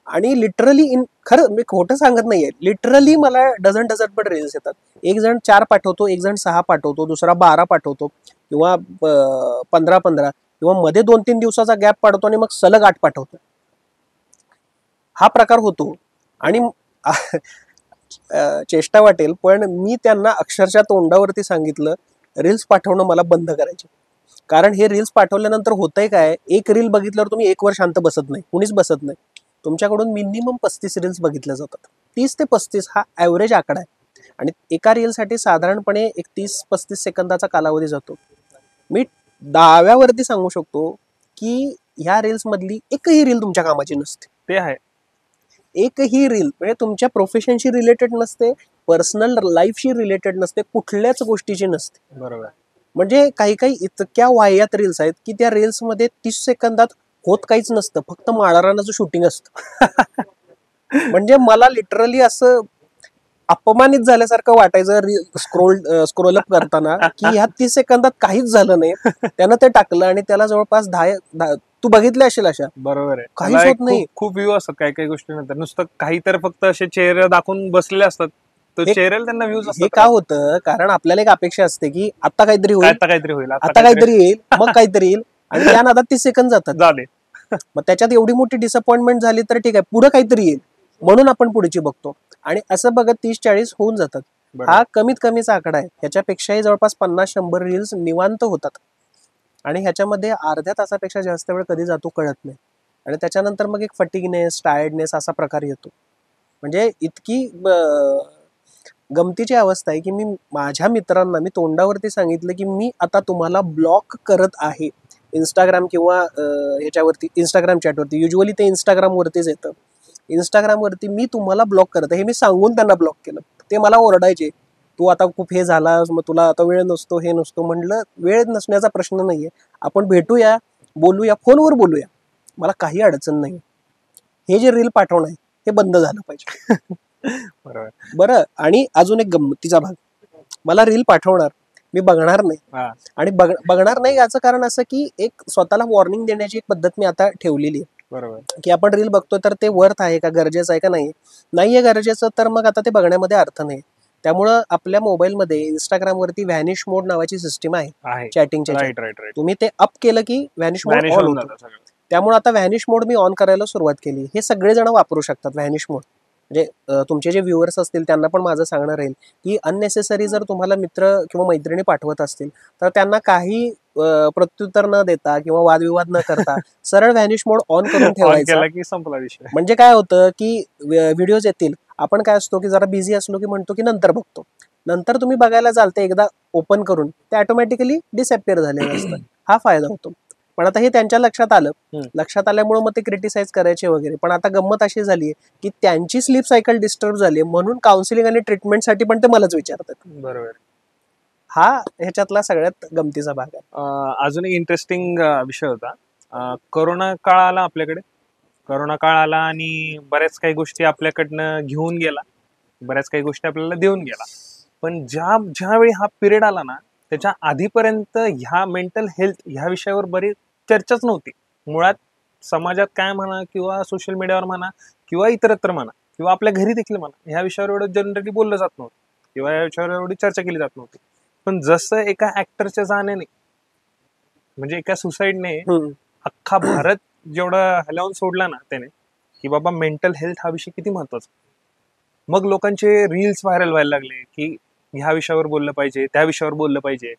[SPEAKER 2] आणि लिटरली खरं मी खोटं सांगत नाहीये, लिटरली मला डझन पण रील्स येतात. एक जण 4 पाठवतो, एक जण 6 पाठवतो, दुसरा 12 पाठवतो किंवा 15 किंवा मध्ये 2-3 दिवसाचा गॅप पाडतो आणि मग सलग 8 पाठवतो. हा प्रकार होतो आणि चेष्टा वाटेल पण मी त्यांना अक्षरशः तोंडावरती सांगितलं रील्स पाठवणं मला बंद करायचे. कारण हे रील्स पाठवल्यानंतर होतंय काय, एक रील बघितल्यावर तुम्ही 1 वर शांत बसत नाही, कुणीच बसत नाही. तुमच्याकडून मिनिमम 35 रील्स बघितल्या जातात. 30 ते 35 हा ॲव्हरेज आकडा आहे आणि एका रीलसाठी साधारणपणे एक 30-35 सेकंदाचा कालावधी जातो. मी दाव्यावरती सांगू शकतो की ह्या रील्स मधली एकही रील तुमच्या कामाची नसते.
[SPEAKER 1] ते आहे.
[SPEAKER 2] एकही रील म्हणजे तुमच्या प्रोफेशनशी रिलेटेड नसते, पर्सनल लाईफशी रिलेटेड नसते, कुठल्याच गोष्टीची नसते.
[SPEAKER 1] बरोबर.
[SPEAKER 2] म्हणजे काही काही इतक्या वाह्यात रील्स आहेत की त्या रील्समध्ये 30 सेकंदात होत काहीच नसतं, फक्त माळारानाचं शूटिंग असतं. म्हणजे मला लिटरली असं अपमानित झाल्यासारखं वाटायचं स्क्रोल अप करताना की ह्या 30 सेकंदात काहीच झालं नाही. त्यानं ते टाकलं आणि त्याला जवळपास 10 तू बघितले असेल अशा.
[SPEAKER 1] बरोबर आहे.
[SPEAKER 2] काहीच
[SPEAKER 1] त्याला
[SPEAKER 2] होत
[SPEAKER 1] एक
[SPEAKER 2] नाही.
[SPEAKER 1] खूप व्ह्यू असतात काही काही गोष्टीनंतर, नुसतं काही तर फक्त असे चेहरे दाखवून बसलेले असतात, तर चेहऱ्याला त्यांना व्ह्यूज
[SPEAKER 2] हे
[SPEAKER 1] असतात.
[SPEAKER 2] का होतं, कारण आपल्याला एक अपेक्षा असते की आता काहीतरी
[SPEAKER 1] काय
[SPEAKER 2] होईल,
[SPEAKER 1] आता काहीतरी होईल,
[SPEAKER 2] आता काहीतरी येईल, मग काहीतरी येईल आणि त्या नादात 30 सेकंद जातात.
[SPEAKER 1] झाले.
[SPEAKER 2] मग त्याच्यात एवढी मोठी डिसअपॉइंटमेंट झाली तर ठीक आहे, पुढे काहीतरी येईल म्हणून आपण पुढची बघतो आणि असं बघत 30-40 होऊन जातात. हा कमीत कमीचा आकडा आहे. ह्याच्यापेक्षाही जवळपास 50-100 रील्स निवांत होतात आणि ह्याच्यामध्ये अर्ध्या तासापेक्षा जास्त वेळ कधी जातो कळत नाही आणि त्याच्यानंतर मग एक फटिगनेस, टायर्डनेस असा प्रकार येतो. म्हणजे इतकी गमतीची अवस्था आहे की मी माझ्या मित्रांना मी तोंडावरती सांगितलं की मी आता तुम्हाला ब्लॉक करत आहे इंस्टाग्राम किंवा ह्याच्यावरती इंस्टाग्राम चॅटवरती. युजली ते इंस्टाग्रामवरतीच येतं. इंस्टाग्रामवरती मी तुम्हाला ब्लॉक करत आहे हे मी सांगून त्यांना ब्लॉक केलं. ते मला ओरडायचे, तू आता खूप हे झालास, मग तुला आता वेळ नसतो, हे नसतो. म्हटलं वेळ नसण्याचा प्रश्न नाहीये, आपण भेटूया, बोलूया, फोनवर बोलूया, मला काही अडचण नाही. हे जे रील पाठवणं आहे हे बंद झालं पाहिजे.
[SPEAKER 1] बरोबर.
[SPEAKER 2] बरं, आणि अजून एक गंमतीचा भाग, मला रील पाठवणार, मी बघणार नाही आणि बघणार नाही याचं कारण असं की एक स्वतःला वॉर्निंग देण्याची एक पद्धत मी आता ठेवलेली आहे.
[SPEAKER 1] बरोबर.
[SPEAKER 2] की आपण रील बघतोय तर ते वर्थ आहे का, गरजेचं आहे का, नाहीये गरजेचं तर मग आता ते बघण्यामध्ये अर्थ नाही. त्यामुळं आपल्या मोबाईलमध्ये इंस्टाग्रामवरती व्हॅनिश मोड नावाची सिस्टीम आहे चॅटिंगच्या.
[SPEAKER 1] Right right right.
[SPEAKER 2] तुम्ही ते अप केलं की व्हॅनिश मोड
[SPEAKER 1] Vanish
[SPEAKER 2] ऑन
[SPEAKER 1] होऊन
[SPEAKER 2] होतो.
[SPEAKER 1] जातं सगळं.
[SPEAKER 2] त्यामुळे आता व्हॅनिश मोड मी ऑन करायला सुरुवात केली. हे सगळेजण वापरू शकतात व्हॅनिश मोड. म्हणजे तुमचे जे व्ह्युअर्स असतील त्यांना पण माझं सांगणं राहील की अननेसेसरी जर तुम्हाला मित्र किंवा मैत्रिणी पाठवत असतील तर त्यांना काही प्रत्युत्तर न देता किंवा वादविवाद न करता सरळ व्हॅनिश मोड ऑन करून
[SPEAKER 1] ऑन
[SPEAKER 2] ठेवायचा.
[SPEAKER 1] केला की संपला विषय.
[SPEAKER 2] म्हणजे काय होतं की व्हिडिओज येतील, आपण काय असतो की जरा बिझी असलो की म्हणतो की नंतर बघतो. नंतर तुम्ही बघायला जाल ते एकदा ओपन करून ते ऑटोमॅटिकली डिसअपिअर झालेलं असतं. हा फायदा होतो. पण आता हे त्यांच्या लक्षात आलं. लक्षात आल्यामुळे मग ते क्रिटिसाइज करायचे वगैरे. पण आता गंमत अशी झाली की त्यांची स्लीप सायकल डिस्टर्ब झाली म्हणून काउन्सिलिंग आणि ट्रीटमेंटसाठी पण ते मलाच विचारतात.
[SPEAKER 1] बरोबर.
[SPEAKER 2] हा ह्याच्यातला सगळ्यात गमतीचा भाग आहे.
[SPEAKER 1] अजून एक इंटरेस्टिंग विषय होता. कोरोना काळ आला आपल्याकडे. कोरोना काळ आला आणि बऱ्याच काही गोष्टी आपल्याकडनं घेऊन गेला, बऱ्याच काही गोष्टी आपल्याला देऊन गेला. पण ज्यावेळी हा पिरियड आला ना, त्याच्या आधीपर्यंत ह्या मेंटल हेल्थ ह्या विषयावर बरीच चर्चाच नव्हती. मुळात समाजात काय म्हणा किंवा सोशल मीडियावर म्हणा किंवा इतरत्र म्हणा किंवा आपल्या घरी देखील म्हणा, ह्या विषयावर एवढं जनरली बोललं जात नव्हतं किंवा या विषयावर एवढी चर्चा केली जात नव्हती. पण जसं एका ऍक्टरच्या जाण्याने, म्हणजे एका सुसाईडने अख्खा भारत जेवढा हलवून सोडला ना त्याने, की बाबा मेंटल हेल्थ हा विषय किती महत्वाचा. मग लोकांचे रील्स व्हायरल व्हायला लागले की ह्या विषयावर बोललं पाहिजे, त्या विषयावर बोललं पाहिजे.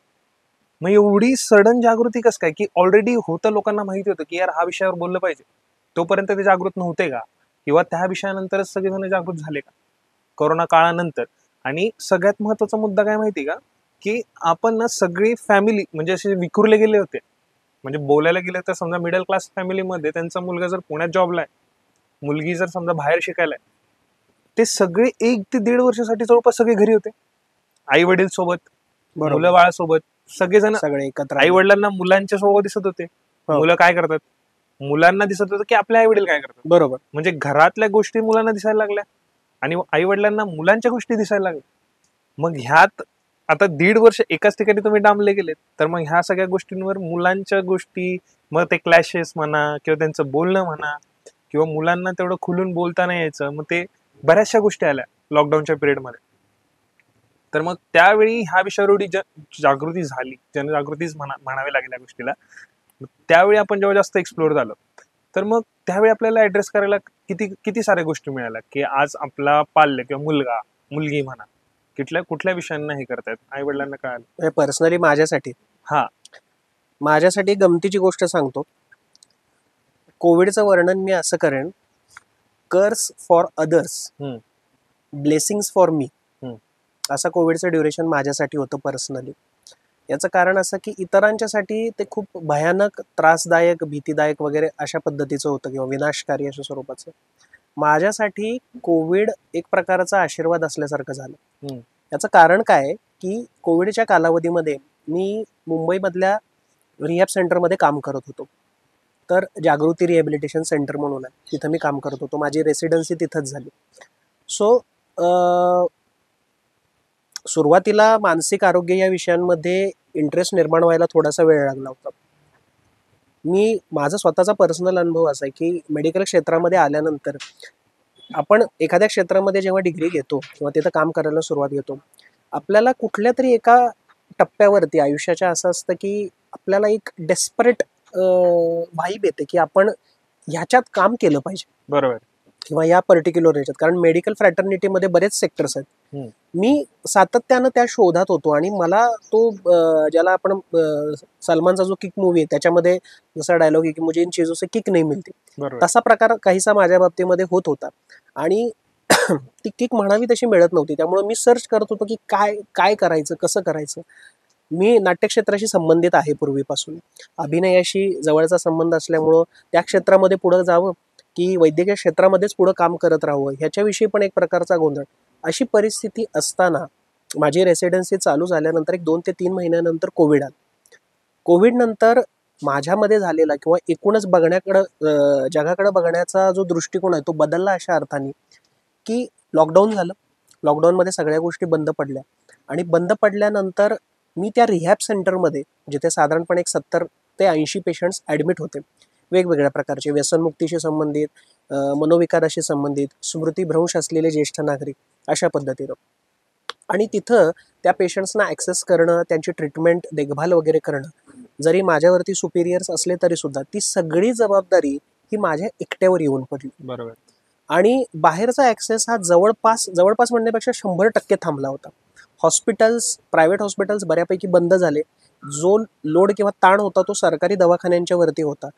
[SPEAKER 1] मग एवढी सडन जागृती कसं काय, की ऑलरेडी होतं, लोकांना माहिती होतं की यार हा विषयावर बोललं पाहिजे. तोपर्यंत ते जागृत नव्हते का? किंवा त्या विषयानंतरच सगळेजण जागृत झाले का कोरोना काळानंतर? आणि सगळ्यात महत्वाचा मुद्दा काय माहिती का, की आपण ना सगळी फॅमिली म्हणजे असे विखुरले गेले होते. म्हणजे बोलायला गेलं तर समजा मिडल क्लास फॅमिलीमध्ये त्यांचा मुलगा जर पुण्यात जॉबला आहे, मुलगी जर समजा बाहेर शिकायला आहे, ते सगळे 1 ते 1.5 वर्षासाठी जवळपास सगळे घरी होते. आई वडील सोबत, मुलं बाळासोबत, सगळेजण
[SPEAKER 2] सगळे एकत्र.
[SPEAKER 1] आई वडिलांना मुलांच्या सोबत दिसत होते. मुलं काय करतात, मुलांना दिसत होतं की आपले आई वडील काय करतात.
[SPEAKER 2] बरोबर.
[SPEAKER 1] म्हणजे घरातल्या गोष्टी मुलांना दिसायला लागल्या आणि आई वडिलांना मुलांच्या गोष्टी दिसायला लागल्या. मग ह्यात आता 1.5 वर्ष एकाच ठिकाणी तुम्ही डांबले गेलेत, तर मग ह्या सगळ्या गोष्टींवर मुलांच्या गोष्टी, मग ते क्लॅशेस म्हणा किंवा त्यांचं बोलणं म्हणा किंवा मुलांना तेवढं खुलून बोलता नाही यायचं, मग ते बऱ्याचशा गोष्टी आल्या लॉकडाऊनच्या पिरियडमध्ये. तर मग त्यावेळी ह्या विषयावर एवढी जागृती झाली, जनजागृतीच म्हणावी लागेल या गोष्टीला. त्यावेळी आपण जेव्हा जास्त एक्सप्लोर झालो, तर मग त्यावेळी आपल्याला ऍड्रेस करायला किती किती साऱ्या गोष्टी मिळाल्या, की आज आपला पाल्य किंवा मुलगा मुलगी म्हणा कुठल्या विषयांना हे करतायत, आई वडिलांना कळालं.
[SPEAKER 2] पर्सनली माझ्यासाठी गमतीची गोष्ट सांगतो. कोविडचं वर्णन मी असं करेन, कर्स for others, blessings for me, असं कोविडचं ड्युरेशन माझ्यासाठी होतं पर्सनली. याचं कारण असं की इतरांच्यासाठी ते खूप भयानक, त्रासदायक, भीतीदायक वगैरे अशा पद्धतीचं होतं किंवा विनाशकारी अशा स्वरूपाचं. माझ्यासाठी कोविड एक प्रकारचा आशीर्वाद असल्यासारखं झालं. याचं कारण काय की कोविडच्या कालावधीमध्ये मी मुंबईमधल्या रिहॅब सेंटरमध्ये काम करत होतो. तर जागृती रिहॅबिलिटेशन सेंटर म्हणून आहे, तिथं मी काम करत होतो. माझी रेसिडेन्सी तिथंच झाली. सो सुरुवातीला मानसिक आरोग्य या विषयांमध्ये इंटरेस्ट निर्माण व्हायला थोडासा वेळ लागला होता. माझा स्वतःचा पर्सनल अनुभव असा आहे की मेडिकल क्षेत्रामध्ये आल्यानंतर आपण एखाद्या क्षेत्रामध्ये जेव्हा डिग्री घेतो किंवा तिथं काम करायला सुरुवात घेतो, आपल्याला कुठल्या तरी एका टप्प्यावरती आयुष्याच्या असं असतं की आपल्याला एक डेस्परेट वाइब येते की आपण ह्याच्यात काम केलं पाहिजे.
[SPEAKER 1] बरोबर.
[SPEAKER 2] किंवा या पर्टिक्युलर ह्याच्यात, कारण मेडिकल फ्रॅटर्निटीमध्ये बरेच सेक्टर्स आहेत. मी सातत्यानं त्या शोधात होतो आणि मला तो ज्याला आपण सलमानचा जो किक मूवी आहे त्याच्यामध्ये जसा डायलॉग आहे की मुझे इन चीजों से किक नाही मिळते, तसा प्रकार काहीसा माझ्या बाबतीमध्ये होत होता. आणि ती किक म्हणावी तशी मिळत नव्हती. त्यामुळे मी सर्च करत होतो की काय करायचं, कसं करायचं. मी नाट्यक्षेत्राशी संबंधित आहे पूर्वीपासून, अभिनयाशी जवळचा संबंध असल्यामुळं त्या क्षेत्रामध्ये पुढं जावं की वैद्यकीय क्षेत्रामध्येच पुढं काम करत राहावं ह्याच्याविषयी पण एक प्रकारचा गोंधळ. अशी परिस्थिती असताना माझी रेसिडेन्सी चालू झाल्यानंतर एक 2 ते 3 महिन्यानंतर कोविड आला. कोविड नंतर माझ्यामध्ये झालेला किंवा एकूणच बघण्याकडं जगाकडे बघण्याचा जो दृष्टिकोन आहे तो बदलला अशा अर्थाने की लॉकडाऊन झालं. लॉकडाऊनमध्ये सगळ्या गोष्टी बंद पडल्या आणि बंद पडल्यानंतर मी त्या रिहॅब सेंटरमध्ये, जिथे साधारणपणे 70 ते 80 पेशंट्स ॲडमिट होते, वेगवेगळ्या प्रकारचे, व्यसनमुक्तीशी संबंधित, मनोविकाराशी संबंधित, स्मृतिभ्रंश असलेले ज्येष्ठ नागरिक, अशा पद्धतीनं. आणि तिथं त्या पेशंट्सना ॲक्सेस करणं, त्यांची ट्रीटमेंट, देखभाल वगैरे करणं, जरी माझ्यावरती सुपिरियर्स असले तरी सुद्धा ती सगळी जबाबदारी ही माझ्या एकट्यावर येऊन पडली.
[SPEAKER 1] बरोबर.
[SPEAKER 2] आणि बाहेरचा ॲक्सेस हा जवळपास जवळपास म्हणण्यापेक्षा 100% थांबला होता. हॉस्पिटल्स, प्रायव्हेट हॉस्पिटल्स बऱ्यापैकी बंद झाले. जो लोड किंवा ताण होता तो सरकारी दवाखान्यांच्या वरती होता.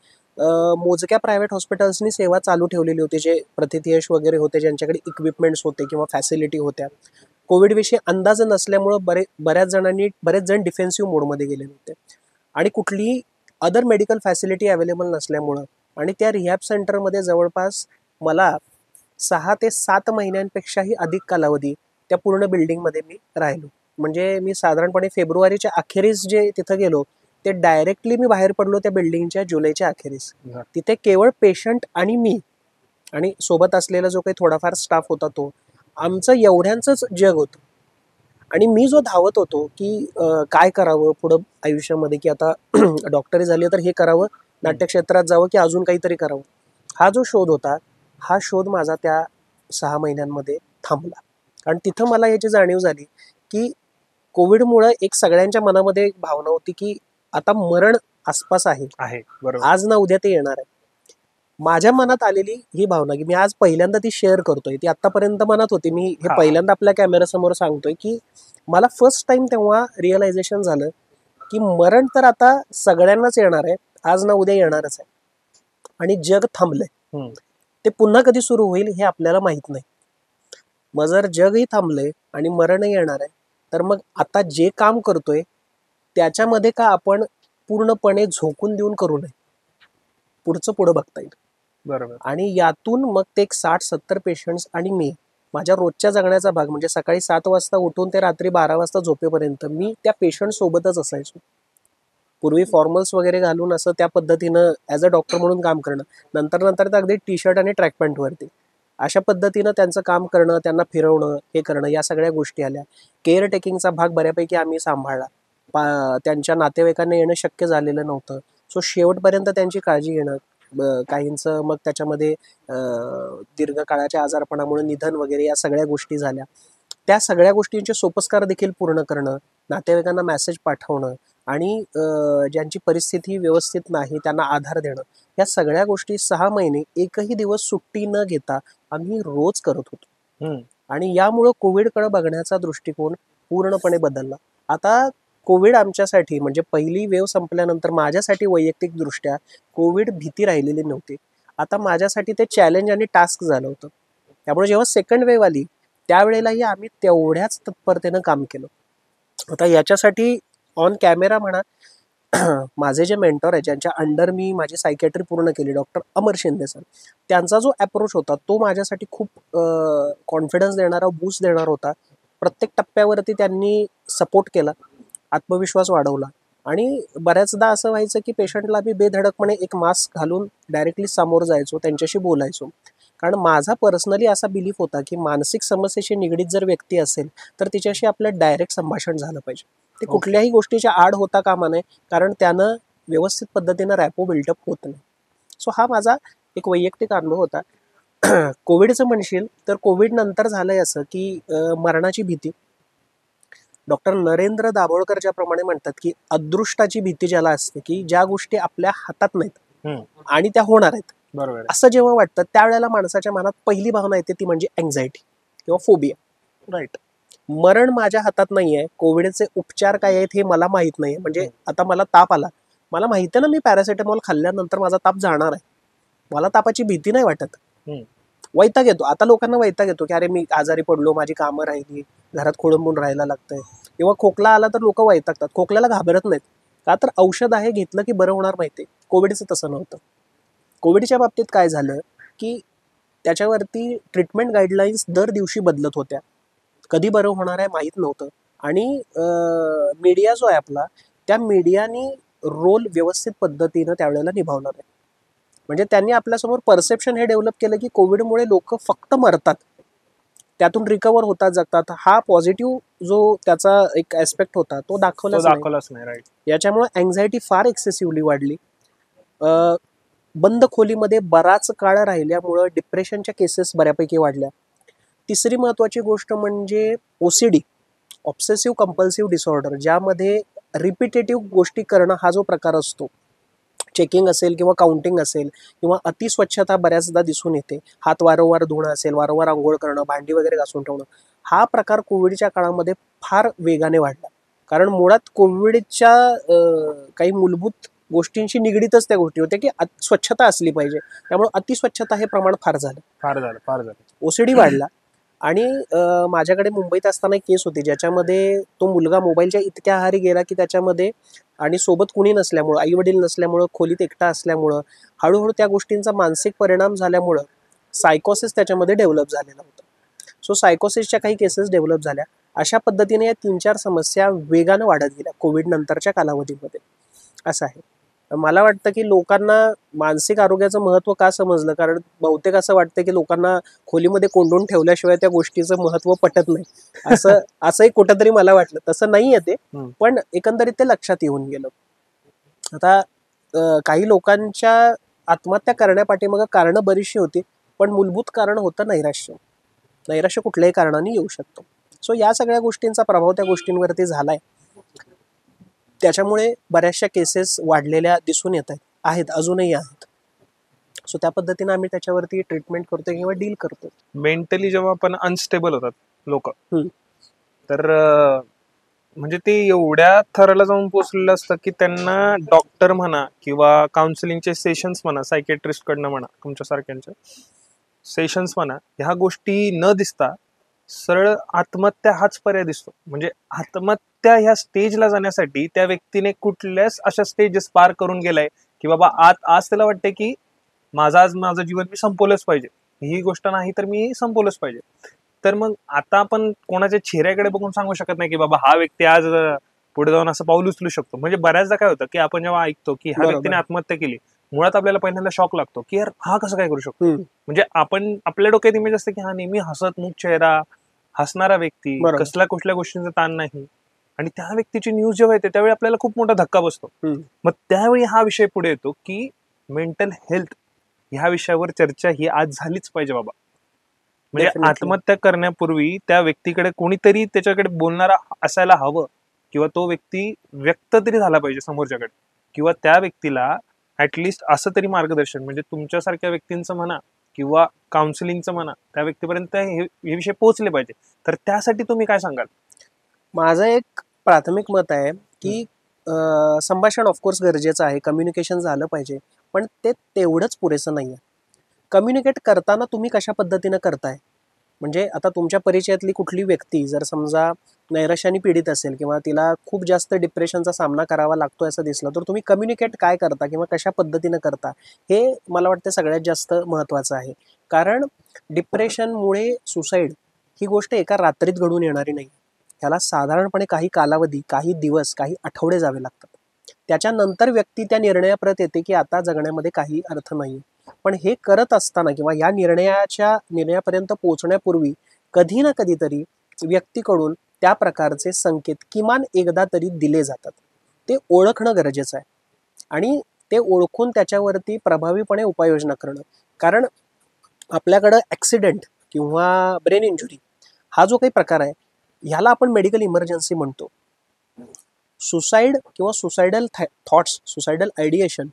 [SPEAKER 2] मोजक्या प्रायव्हेट हॉस्पिटल्सनी सेवा चालू ठेवलेली होती, जे प्रतिथयश वगैरे होते, ज्यांच्याकडे इक्विपमेंट्स होते किंवा फॅसिलिटी होत्या. कोविडविषयी अंदाज नसल्यामुळं बरेच जण डिफेन्सिव्ह मोडमध्ये गेले होते आणि कुठलीही अदर मेडिकल फॅसिलिटी अवेलेबल नसल्यामुळं आणि त्या रिहॅब सेंटरमध्ये जवळपास मला 6 ते 7 महिन्यांपेक्षाही अधिक कालावधी त्या पूर्ण बिल्डिंगमध्ये मी राहिलो. म्हणजे मी साधारणपणे फेब्रुवारीच्या अखेरीस जे तिथं गेलो ते डायरेक्टली मी बाहेर पडलो त्या बिल्डिंगच्या जुलैच्या अखेरीस. तिथे केवळ पेशंट आणि मी आणि सोबत असलेला जो काही थोडाफार स्टाफ होता तो, आमचं एवढ्यांचंच जग होतं. आणि मी जो धावत होतो की काय करावं पुढं आयुष्यामध्ये, की आता डॉक्टरी झाली तर हे करावं, नाट्यक्षेत्रात जावं की अजून काहीतरी करावं, हा जो शोध होता, हा शोध माझा त्या 6 महिन्यांमध्ये थांबला. कारण तिथं मला याची जाणीव झाली की कोविडमुळं एक सगळ्यांच्या मनामध्ये एक भावना होती की आता मरण आसपास आहे,
[SPEAKER 1] बरोबर.
[SPEAKER 2] आज ना उद्या ते येणार आहे. माझ्या मनात आलेली ही भावना की मी आज पहिल्यांदा ती शेअर करतोय, ती आतापर्यंत मनात होती, मी हे पहिल्यांदा आपल्या कॅमेऱ्यासमोर सांगतोय की मला फर्स्ट टाइम तेव्हा रिअलायझेशन झालं की मरण तर आता सगळ्यांनाच येणार आहे, आज ना उद्या येणारच आहे आणि जग थांबलंय. ते पुन्हा कधी सुरू होईल हे आपल्याला माहित नाही. मग जर जगही थांबलंय आणि मरणही येणार आहे, तर मग आता जे काम करतोय त्याच्यामध्ये का आपण पूर्णपणे झोकून देऊन करू नये, पुढचं पुढं बघता येईल.
[SPEAKER 1] बरोबर.
[SPEAKER 2] आणि यातून मग ते एक 60-70 पेशंट्स आणि मी, माझ्या रोजच्या जगण्याचा भाग म्हणजे सकाळी 7 वाजता उठून ते रात्री 12 वाजता झोपेपर्यंत मी त्या पेशंट सोबतच असायचो. पूर्वी फॉर्मल्स वगैरे घालून असं त्या पद्धतीनं ॲज अ डॉक्टर म्हणून काम करणं, नंतर तर अगदी टी शर्ट आणि ट्रॅक पॅन्टवरती अशा पद्धतीनं त्यांचं काम करणं, त्यांना फिरवणं, हे करणं, या सगळ्या गोष्टी आल्या. केअर टेकिंगचा भाग बऱ्यापैकी आम्ही सांभाळला. त्यांच्या नातेवाईकांना येणं शक्य झालेलं नव्हतं, सो शेवटपर्यंत त्यांची काळजी घेणं. काहींचं मग त्याच्यामध्ये दीर्घकाळाच्या आजारपणामुळे निधन वगैरे या सगळ्या गोष्टी झाल्या. त्या सगळ्या गोष्टींचे सोपस्कार देखील पूर्ण करणं, नातेवाईकांना मेसेज पाठवणं आणि ज्यांची परिस्थिती व्यवस्थित नाही त्यांना आधार देणं, या सगळ्या गोष्टी 6 महिने एकही दिवस सुट्टी न घेता आम्ही रोज करत होतो. आणि यामुळं कोविडकडे बघण्याचा दृष्टिकोन पूर्णपणे बदलला. आता कोविड आमच्यासाठी म्हणजे पहिली वेव्ह संपल्यानंतर माझ्यासाठी वैयक्तिक दृष्ट्या कोविड भीती राहिलेली नव्हती. आता माझ्यासाठी ते चॅलेंज आणि टास्क झालं होतं. त्यामुळे जेव्हा सेकंड वेव्ह आली त्यावेळेलाही आम्ही तेवढ्याच तत्परतेनं काम केलं. आता याच्यासाठी ऑन कॅमेरा म्हणा, माझे जे मेंटॉर आहे, ज्यांच्या अंडर मी माझी सायकॅट्री पूर्ण केली, डॉक्टर अमर शिंदे सर, त्यांचा जो अप्रोच होता तो माझ्यासाठी खूप कॉन्फिडन्स देणारा, बूस्ट देणार होता. प्रत्येक टप्प्यावरती त्यांनी सपोर्ट केला, आत्मविश्वास वाढवला. आणि बऱ्याचदा असं व्हायचं की पेशंटला मी बेधडकपणे एक मास्क घालून डायरेक्टली समोर जायचो, त्यांच्याशी बोलायचो. कारण माझा पर्सनली असा बिलीफ होता की मानसिक समस्येशी निगडीत जर व्यक्ती असेल तर तिच्याशी आपलं डायरेक्ट संभाषण झालं पाहिजे. ते कुठल्याही गोष्टीच्या आड होता कामा नये, कारण त्यानं व्यवस्थित पद्धतीनं रॅपो बिल्टअप होत नाही. सो हा माझा एक वैयक्तिक अनुभव होता. कोविडचं म्हणशील तर कोविड नंतर झालंय असं की मरणाची भीती, डॉक्टर नरेंद्र दाभोळकर ज्याप्रमाणे म्हणतात की अदृष्टाची भीती ज्याला असते, की ज्या गोष्टी आपल्या हातात नाहीत आणि त्या होणार आहेत,
[SPEAKER 1] बरोबर.
[SPEAKER 2] असं जेव्हा वाटतं त्यावेळेला माणसाच्या मनात पहिली भावना येते ती म्हणजे अँझायटी किंवा फोबिया.
[SPEAKER 1] राईट.
[SPEAKER 2] मरण माझ्या हातात नाहीये, कोविडचे उपचार काय आहेत हे मला माहित नाही. म्हणजे आता मला ताप आला, मला माहिती आहे ना मी पॅरासिटामॉल खाल्ल्यानंतर माझा ताप जाणार आहे, मला तापाची भीती नाही वाटत. वैताग येतो, आता लोकांना वैताग येतो की अरे मी आजारी पडलो, माझी कामं राहिली, घरात खोळंबून राहायला लागतंय. किंवा खोकला आला तर लोक वैतागतात, खोकल्याला घाबरत नाहीत, का तर औषध आहे, घेतलं की बरं होणार माहिती. कोविडचं तसं नव्हतं. कोविडच्या बाबतीत काय झालं की त्याच्यावरती ट्रीटमेंट गाईडलाईन्स दर दिवशी बदलत होत्या, कधी बरं होणार आहे माहीत नव्हतं. आणि मीडिया जो आहे आपला, त्या मीडियानी रोल व्यवस्थित पद्धतीनं त्यावेळेला निभावला नाही. म्हणजे त्यांनी आपल्यासमोर परसेप्शन हे डेव्हलप केलं की कोविडमुळे लोक फक्त मरतात, त्यातून रिकवर होतात, जगतात. हा पॉझिटिव्ह जो त्याचा एक ॲस्पेक्ट होता तो दाखवलाच नाही.
[SPEAKER 1] राईट.
[SPEAKER 2] याच्यामुळे अँझायटी फार एक्सेसिव्हली वाढली. बंद खोलीमध्ये बराच काळ राहिल्यामुळं डिप्रेशनच्या केसेस बऱ्यापैकी वाढल्या. तिसरी महत्त्वाची गोष्ट म्हणजे OCD, ऑब्सेसिव्ह कंपल्सिव्ह डिसऑर्डर, ज्यामध्ये रिपिटेटिव्ह गोष्टी करणं हा जो प्रकार असतो, चेकिंग असेल किंवा काउंटिंग असेल किंवा अतिस्वच्छता बऱ्याचदा दिसून येते, हात वारंवार धुणं असेल, वारंवार आंघोळ करणं, भांडी वगैरे घासून ठेवणं, हा प्रकार कोविडच्या काळामध्ये फार वेगाने वाढला. कारण मुळात कोविडच्या काही मूलभूत गोष्टींशी निगडीतच त्या गोष्टी होत्या की स्वच्छता असली पाहिजे. त्यामुळे अतिस्वच्छता हे प्रमाण फार झालं,
[SPEAKER 1] फार झालं.
[SPEAKER 2] ओसीडी वाढला. आणि माझ्याकडे मुंबईत असताना एक केस होती ज्याच्यामध्ये तो मुलगा मोबाईलच्या इतक्या आहारी गेला की त्याच्यामध्ये, आणि सोबत कुणी नसल्यामुळं, आई वडील नसल्यामुळं, खोलीत एकटा असल्यामुळं, हळूहळू त्या गोष्टींचा मानसिक परिणाम झाल्यामुळं सायकोसिस त्याच्यामध्ये डेव्हलप झालेला होता. सो सायकोसिसच्या काही केसेस डेव्हलप झाल्या. अशा पद्धतीने या 3-4 समस्या वेगानं वाढत गेल्या कोविड नंतरच्या कालावधीमध्ये. असं आहे. मला वाटतं की लोकांना मानसिक आरोग्याचं महत्त्व का समजलं, कारण बहुतेक असं वाटतं की लोकांना खोलीमध्ये कोंडून ठेवल्याशिवाय त्या गोष्टीचं महत्त्व पटत नाही. असंही कुठंतरी मला वाटलं. तसं नाही आहे ते, पण एकंदरीत ते लक्षात येऊन गेलं. आता काही लोकांच्या आत्महत्या करण्यापाठीमागं कारणं बरीचशी होती, पण मूलभूत कारण होतं नैराश्य. नैराश्य कुठल्याही कारणाने येऊ शकतो. सो या सगळ्या गोष्टींचा प्रभाव त्या गोष्टींवरती झालाय. त्याच्यामुळे बऱ्याचशा केसेस वाढलेल्या दिसून येत आहेत, अजूनही आहेत. सो त्या पद्धतीने आम्ही त्याच्यावरती ट्रीटमेंट करतो किंवा डील करतो.
[SPEAKER 1] मेंटली जेव्हा आपण अनस्टेबल होतात लोक, तर म्हणजे ते एवढ्या थराला जाऊन पोहोचलेलं असतं की त्यांना डॉक्टर म्हणा किंवा काउन्सिलिंगचे सेशन्स म्हणा, सायकेट्रिस्ट कडनं म्हणा, तुमच्यासारख्यांचे सेशन्स म्हणा, ह्या गोष्टी न दिसता सरळ आत्महत्या हाच पर्याय दिसतो. म्हणजे आत्महत्या ह्या स्टेजला जाण्यासाठी त्या व्यक्तीने कुठल्याच अशा स्टेजेस पार करून गेलाय की बाबा आज त्याला वाटते की माझं जीवन मी संपवलंच पाहिजे, ही गोष्ट नाही तर मी संपवलंच पाहिजे. तर मग आता आपण कोणाच्या चेहऱ्याकडे बघून सांगू शकत नाही की बाबा हा व्यक्ती आज पुढे जाऊन असं पाऊल उचलू शकतो. म्हणजे बऱ्याचदा काय होतं की आपण जेव्हा ऐकतो की ह्या व्यक्तीने आत्महत्या केली, मुळात आपल्याला पहिल्यांदा शॉक लागतो की यार हा कसं काय करू शकतो. म्हणजे आपण आपल्या डोक्यात इमेज असते की हा नेहमी हसतमुख चेहरा, हसणारा व्यक्ती, कसला कुठल्या गोष्टींचा ताण नाही, आणि त्या व्यक्तीची न्यूज जेव्हा येते त्यावेळी आपल्याला खूप मोठा धक्का बसतो. मग त्यावेळी हा विषय पुढे येतो की मेंटल हेल्थ ह्या विषयावर चर्चा ही आज झालीच पाहिजे बाबा. म्हणजे आत्महत्या करण्यापूर्वी त्या व्यक्तीकडे कोणीतरी त्याच्याकडे बोलणारा असायला हवं, किंवा तो व्यक्ती व्यक्त तरी झाला पाहिजे समोरच्याकडे, किंवा त्या व्यक्तीला ऍटलिस्ट असं तरी मार्गदर्शन, म्हणजे तुमच्यासारख्या व्यक्तींचं म्हणा किंवा काउन्सिलिंगचं म्हणा, त्या व्यक्तीपर्यंत हे विषय पोहोचले पाहिजे. तर त्यासाठी तुम्ही काय सांगाल?
[SPEAKER 2] माझं एक प्राथमिक मत आहे की संभाषण ऑफकोर्स गरजेचं आहे, कम्युनिकेशन झालं पाहिजे, पण ते तेवढंच पुरेसं नाही आहे. कम्युनिकेट करताना तुम्ही कशा पद्धतीनं करताय, म्हणजे आता तुमच्या परिचयातली कुठली व्यक्ती जर समजा नैराश्याने पीडित असेल किंवा तिला खूप जास्त डिप्रेशनचा सामना करावा लागतोय असं दिसलं, तर तुम्ही कम्युनिकेट काय करता किंवा कशा पद्धतीनं करता, हे मला वाटतं सगळ्यात जास्त महत्त्वाचं आहे. कारण डिप्रेशनमुळे सुसाईड ही गोष्ट एका रात्रीत घडून येणारी नाही. त्याला साधारणपणे काही कालावधी, काही दिवस, काही आठवडे जावे लागतात. त्याच्यानंतर व्यक्ती त्या निर्णयाप्रत येते की आता जगण्यामध्ये काही अर्थ नाही. पण हे करत असताना किंवा या निर्णयापर्यंत पोहोचण्यापूर्वी कधी ना कधीतरी व्यक्तीकडून त्या प्रकारचे संकेत किमान एकदा तरी दिले जातात. ते ओळखणं गरजेचं आहे आणि ते ओळखून त्याच्यावरती प्रभावीपणे उपाययोजना करणं. कारण आपल्याकडं ॲक्सिडेंट किंवा ब्रेन इंजुरी हा जो काही प्रकार आहे, ह्याला आपण मेडिकल इमर्जन्सी म्हणतो. सुसाईड किंवा सुसायडल थॉट्स, सुसायडल आयडिएशन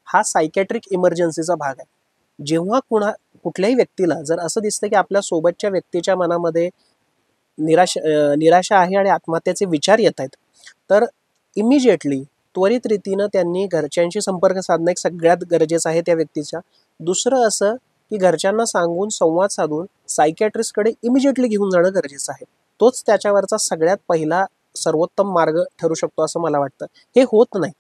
[SPEAKER 2] हा सायकॅट्रिक इमर्जन्सीचा भाग आहे. जेव्हा कुठल्याही व्यक्तीला जर असं दिसतं की आपल्या सोबतच्या व्यक्तीच्या मनामध्ये निराशा आहे आणि आत्महत्याचे विचार येत आहेत, तर इमिजिएटली त्वरित रीतीनं त्यांनी घरच्यांशी संपर्क साधणं एक सगळ्यात गरजेचं आहे त्या व्यक्तीच्या. दुसरं असं की घरच्यांना सांगून संवाद साधून सायकॅट्रिस्टकडे इमिजिएटली घेऊन जाणं गरजेचं आहे. तोच त्याच्यावरचा सगळ्यात पहिला सर्वोत्तम मार्ग ठरू शकतो असं मला वाटतं. हे होत नाही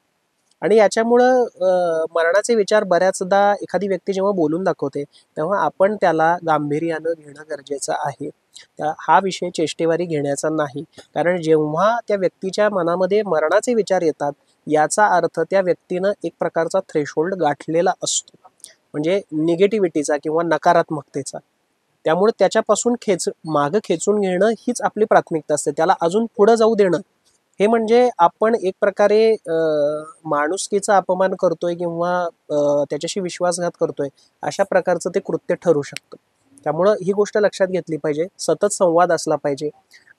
[SPEAKER 2] आणि याच्यामुळं मरणाचे विचार बऱ्याचदा एखादी व्यक्ती जेव्हा बोलून दाखवते तेव्हा आपण त्याला गांभीर्यानं घेणं गरजेचं आहे. हा विषय चेष्टेवारी घेण्याचा नाही. कारण जेव्हा त्या व्यक्तीच्या मनामध्ये मरणाचे विचार येतात, याचा अर्थ त्या व्यक्तीनं एक प्रकारचा थ्रेशोल्ड गाठलेला असतो, म्हणजे निगेटिव्हिटीचा किंवा नकारात्मकतेचा. त्यामुळे त्याच्यापासून मागं खेचून घेणं हीच आपली प्राथमिकता असते. त्याला अजून पुढं जाऊ देणं हे म्हणजे आपण एक प्रकारे माणुसकीचा अपमान करतोय किंवा त्याच्याशी विश्वासघात करतोय, अशा प्रकारचं ते कृत्य ठरू शकतं. त्यामुळं ही गोष्ट लक्षात घेतली पाहिजे. सतत संवाद असला पाहिजे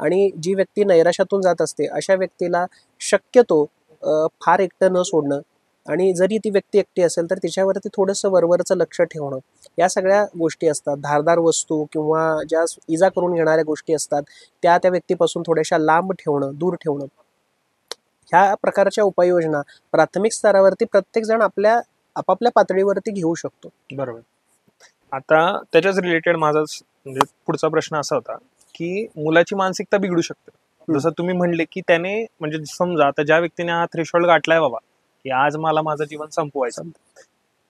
[SPEAKER 2] आणि जी व्यक्ती नैराश्यातून जात असते अशा व्यक्तीला शक्यतो फार एकटं न सोडणं आणि जरी ती व्यक्ती एकटी असेल तर तिच्यावरती थोडंसं वरवरचं लक्ष ठेवणं, या सगळ्या गोष्टी असतात. धारदार वस्तू किंवा ज्या इजा करून घेणाऱ्या गोष्टी असतात त्या त्या व्यक्तीपासून थोड्याशा लांब ठेवणं, दूर ठेवणं, ह्या प्रकारच्या उपाययोजना प्राथमिक स्तरावरती प्रत्येकजण आपापल्या पातळीवरती घेऊ शकतो.
[SPEAKER 1] बरोबर. आता त्याच्याच रिलेटेड माझा म्हणजे पुढचा प्रश्न असा होता की मुलाची मानसिकता बिघडू शकते. जसं तुम्ही म्हणले की त्याने म्हणजे समजा आता ज्या व्यक्तीने हा थ्रेशोल्ड गाठलाय बाबा की आज मला माझं जीवन संपवायचं,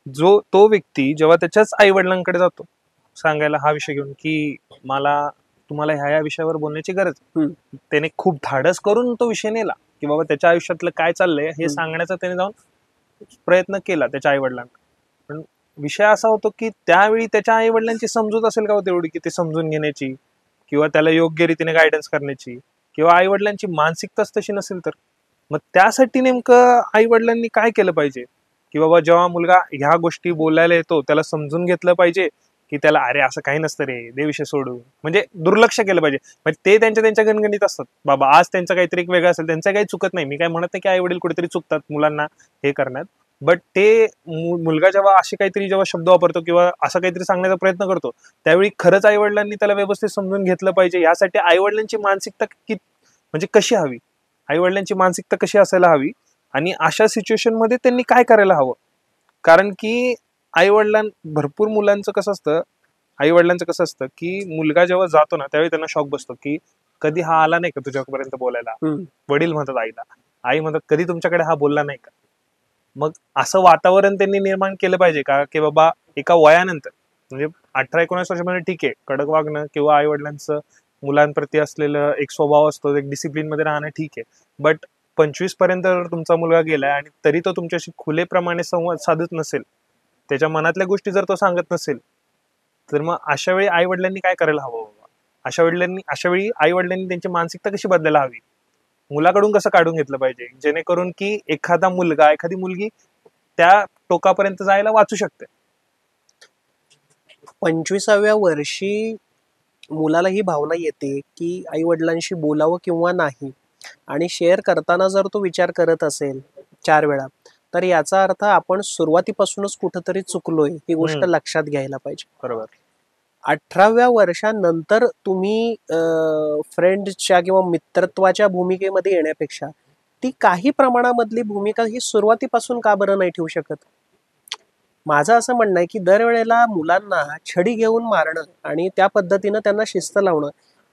[SPEAKER 1] जो तो व्यक्ती जेव्हा त्याच्याच आई वडिलांकडे जातो सांगायला हा विषय घेऊन की मला तुम्हाला ह्या विषयावर बोलण्याची गरज आहे, त्याने खूप धाडस करून तो विषय नेला की बाबा त्याच्या आयुष्यातलं काय चाललंय हे सांगण्याचा त्याने जाऊन प्रयत्न केला त्याच्या आई वडिलांना. पण विषय असा होतो की त्यावेळी त्याच्या आई वडिलांची समजूत असेल का तेवढी की ते समजून घेण्याची किंवा त्याला योग्य रीतीने गायडन्स करण्याची, किंवा आई वडिलांची मानसिकताच तशी नसेल तर मग त्यासाठी नेमकं आई वडिलांनी काय केलं पाहिजे की बाबा जेव्हा मुलगा ह्या गोष्टी बोलायला येतो त्याला समजून घेतलं पाहिजे की त्याला अरे असं काही नसतं रे, दे विषय सोडून, म्हणजे दुर्लक्ष केलं पाहिजे. म्हणजे ते त्यांच्या गणगणित असतात बाबा, आज त्यांचं काहीतरी एक वेगळं असेल, त्यांचं काही चुकत नाही, मी काय म्हणत नाही की आई वडील कुठेतरी चुकतात मुलांना हे करण्यात, बट ते मुलगा जेव्हा असे काहीतरी जेव्हा शब्द वापरतो किंवा असं काहीतरी सांगण्याचा प्रयत्न करतो त्यावेळी खरंच आई वडिलांनी त्याला व्यवस्थित समजून घेतलं पाहिजे. यासाठी आई वडिलांची मानसिकता म्हणजे कशी हवी, आई वडिलांची मानसिकता कशी असायला हवी आणि अशा सिच्युएशन मध्ये त्यांनी काय करायला हवं. कारण की आई भरपूर मुलांचं कसं असतं, आई वडिलांचं कसं असतं की मुलगा जेव्हा जातो ना त्यावेळी त्यांना शॉक बसतो की कधी हा आला नाही का तुझ्यापर्यंत बोलायला. वडील म्हणतात आईला, आई म्हणतात कधी तुमच्याकडे हा बोलला नाही का. मग असं वातावरण त्यांनी निर्माण केलं पाहिजे का की बाबा एका वयानंतर म्हणजे 18-19 वर्षामध्ये ठीक आहे कडक वागणं किंवा आई वडिलांचं मुलांप्रती असलेलं एक स्वभाव असतो, एक डिसिप्लिन मध्ये राहणं ठीक आहे, बट 25 पर्यंत जर तुमचा मुलगा गेलाय आणि तरी तो तुमच्याशी खुलेप्रमाणे संवाद साधत नसेल, त्याच्या मनातल्या गोष्टी जर तो सांगत नसेल, तर मग अशा वेळी आई वडिलांनी काय करायला हवं बाबा. अशा वेळी आई वडिलांनी त्यांची मानसिकता कशी बदलायला हवी, मुलाकडून कसं काढून घेतलं पाहिजे जेणेकरून की एखादा मुलगा एखादी मुलगी त्या टोकापर्यंत जायला वाचू शकते.
[SPEAKER 2] 25व्या वर्षी मुलाला ही भावना येते की आई वडिलांशी बोलावं किंवा नाही, आणि शेअर करताना जर तो विचार करत असेल 4 वेळा, तर याचा अर्थ आपण सुरुवातीपासूनच कुठंतरी चुकलोय ही गोष्ट लक्षात घ्यायला पाहिजे.
[SPEAKER 1] बरोबर.
[SPEAKER 2] 18व्या वर्षानंतर तुम्ही फ्रेंडच्या किंवा मित्रत्वाच्या भूमिकेमध्ये येण्यापेक्षा ती काही प्रमाणामधली भूमिका ही सुरुवातीपासून का बरं नाही ठेवू शकत. माझं असं म्हणणं आहे की दरवेळेला मुलांना छडी घेऊन मारणं आणि त्या पद्धतीनं त्यांना शिस्त लावणं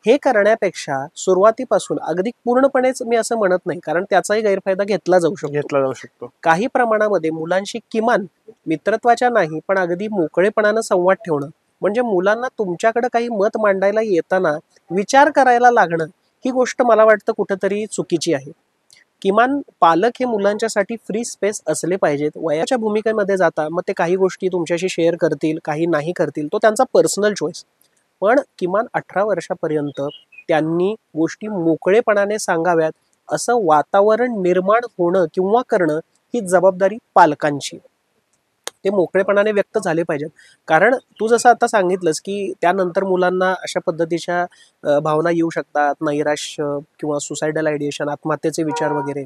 [SPEAKER 2] हे करण्यापेक्षा सुरुवातीपासून, अगदी पूर्णपणेच मी असं म्हणत नाही कारण त्याचाही गैरफायदा घेतला जाऊ शकतो, काही प्रमाणामध्ये मुलांशी किमान मित्रत्वाच्या नाही पण अगदी मोकळेपणानं संवाद ठेवणं, म्हणजे मुलांना तुमच्याकडे काही मत मांडायला येताना विचार करायला लागणं ही गोष्ट मला वाटतं कुठंतरी चुकीची आहे. किमान पालक हे मुलांच्यासाठी फ्री स्पेस असले पाहिजेत. वयाच्या भूमिकेमध्ये जाता मग ते काही गोष्टी तुमच्याशी शेअर करतील, काही नाही करतील, तो त्यांचा पर्सनल चॉईस, पण किमान 18 वर्षापर्यंत त्यांनी गोष्टी मोकळेपणाने सांगाव्यात असं वातावरण निर्माण होणं किंवा करणं ही जबाबदारी पालकांची. ते मोकळेपणाने व्यक्त झाले पाहिजेत. कारण तू जसं आता सांगितलंस की त्यानंतर मुलांना अशा पद्धतीच्या भावना येऊ शकतात, नैराश्य किंवा सुसायडल आयडिएशन, आत्महत्येचे विचार वगैरे,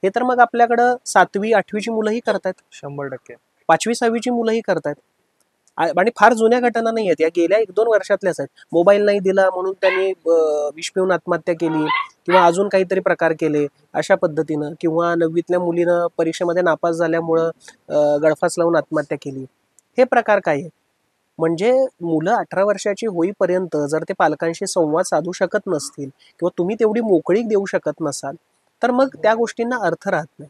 [SPEAKER 2] हे तर मग आपल्याकडं 7वी-8वीची मुलंही करतात,
[SPEAKER 1] 100%.
[SPEAKER 2] 5वी-6वीची मुलंही करतात. आणि फार जुन्या घटना नाही आहेत, या गेल्या 1-2 वर्षातल्याच आहेत. मोबाईल नाही दिला म्हणून त्यांनी विष पिऊन आत्महत्या केली किंवा अजून काहीतरी प्रकार केले अशा पद्धतीनं, किंवा 9वीतल्या मुलीनं परीक्षेमध्ये नापास झाल्यामुळं गळफास लावून आत्महत्या केली. हे प्रकार काय आहे. म्हणजे मुलं 18 वर्षाची होईपर्यंत जर ते पालकांशी संवाद साधू शकत नसतील किंवा तुम्ही तेवढी मोकळीक देऊ शकत नसाल तर मग त्या गोष्टींना अर्थ राहत नाही.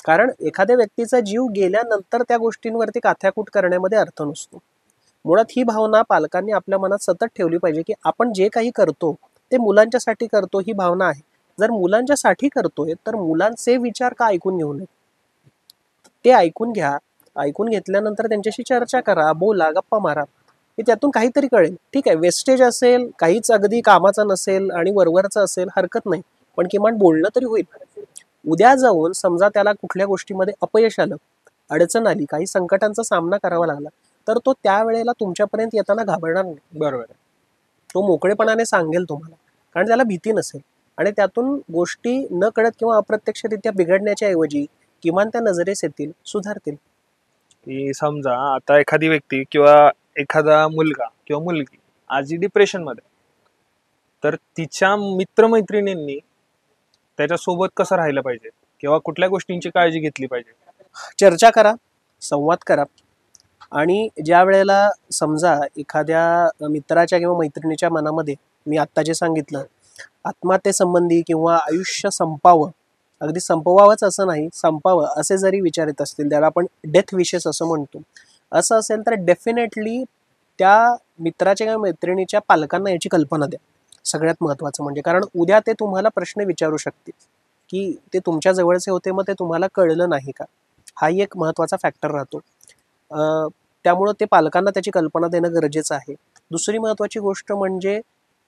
[SPEAKER 2] कारण एखाद्या व्यक्तीचा जीव गेल्यानंतर त्या गोष्टींवरती काथ्याकूट करण्यामध्ये अर्थ नसतो. मुळात ही भावना पालकांनी आपल्या मनात सतत ठेवली पाहिजे की आपण जे काही करतो ते मुलांच्यासाठी करतो, ही भावना आहे. जर मुलांच्यासाठी करतोय तर मुलांचे विचार का ऐकून घेऊ नये, ते ऐकून घ्या. ऐकून घेतल्यानंतर त्यांच्याशी चर्चा करा, बोला, गप्पा मारा, की त्यातून काहीतरी कळेल. ठीक आहे, वेस्टेज असेल, काहीच अगदी कामाचं नसेल आणि वरवरचं असेल, हरकत नाही, पण किमान बोलणं तरी होईल. उद्या जाऊन समजा त्याला कुठल्या गोष्टीमध्ये अपयश आलं, अडचण आली, काही संकटांचा सामना करावा लागला, तर तो त्यावेळेला तुमच्यापर्यंत येताना घाबरणार नाही.
[SPEAKER 1] बरोबर आहे.
[SPEAKER 2] तो मोकळेपणाने सांगेल तुम्हाला, कारण त्याला भीती नसेल. आणि त्यातून गोष्टी न कळत किंवा अप्रत्यक्षरित्या बिघडण्याच्या ऐवजी किमान त्या नजरेस येतील, सुधारतील.
[SPEAKER 1] की समजा आता एखादी व्यक्ती किंवा एखादा मुलगा किंवा मुलगी आजी डिप्रेशन मध्ये, तर तिच्या मित्रमैत्रिणींनी त्याच्यासोबत कसं राहिलं पाहिजे किंवा कुठल्या गोष्टींची काळजी घेतली पाहिजे?
[SPEAKER 2] चर्चा करा, संवाद करा. आणि ज्या वेळेला समजा एखाद्या मित्राच्या किंवा मैत्रिणीच्या मनामध्ये, मी आत्ता जे सांगितलं, आत्महत्येसंबंधी किंवा आयुष्य संपावं, अगदी संपवावंच असं नाही, संपावं असे जरी विचार येत असतील, त्याला आपण डेथ विशेस असं म्हणतो, असं असेल तर डेफिनेटली त्या मित्राच्या किंवा मैत्रिणीच्या पालकांना याची कल्पना द्या. सगळ्यात महत्त्वाचं म्हणजे, कारण उद्या ते तुम्हाला प्रश्न विचारू शकतील की ते तुमच्या जवळचे होते, मग ते तुम्हाला कळलं नाही का? हाही एक महत्त्वाचा फॅक्टर राहतो. त्यामुळं ते पालकांना त्याची कल्पना देणं गरजेचं आहे. दुसरी महत्त्वाची गोष्ट म्हणजे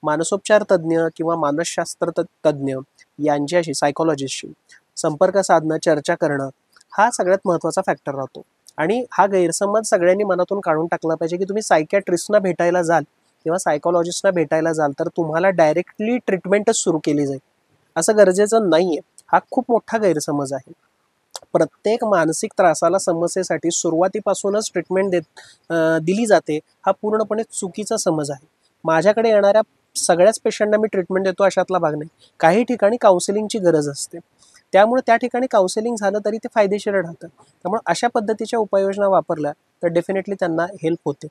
[SPEAKER 2] मानसोपचार तज्ज्ञ किंवा मानसशास्त्र तज्ज्ञ यांच्याशी, सायकॉलॉजिस्टशी संपर्क साधणं, चर्चा करणं, हा सगळ्यात महत्त्वाचा फॅक्टर राहतो. आणि हा गैरसमज सगळ्यांनी मनातून काढून टाकला पाहिजे की तुम्ही सायकॅट्रिस्टना भेटायला जाल किंवा सायकॉलॉजिस्टना भेटायला जाल तर तुम्हाला डायरेक्टली ट्रीटमेंटच सुरू केली जाईल, असं गरजेचं नाही आहे. हा खूप मोठा गैरसमज आहे. प्रत्येक मानसिक त्रासाला, समस्येसाठी सुरुवातीपासूनच ट्रीटमेंट दिली जाते, हा पूर्णपणे चुकीचा समज आहे. माझ्याकडे येणाऱ्या सगळ्याच पेशंटना मी ट्रीटमेंट देतो अशातला भाग नाही. काही ठिकाणी काउन्सिलिंगची गरज असते, त्यामुळे त्या ठिकाणी काउन्सिलिंग झालं तरी ते फायदेशीर राहतं. त्यामुळे अशा पद्धतीच्या उपाययोजना वापरल्या तर डेफिनेटली त्यांना हेल्प होते.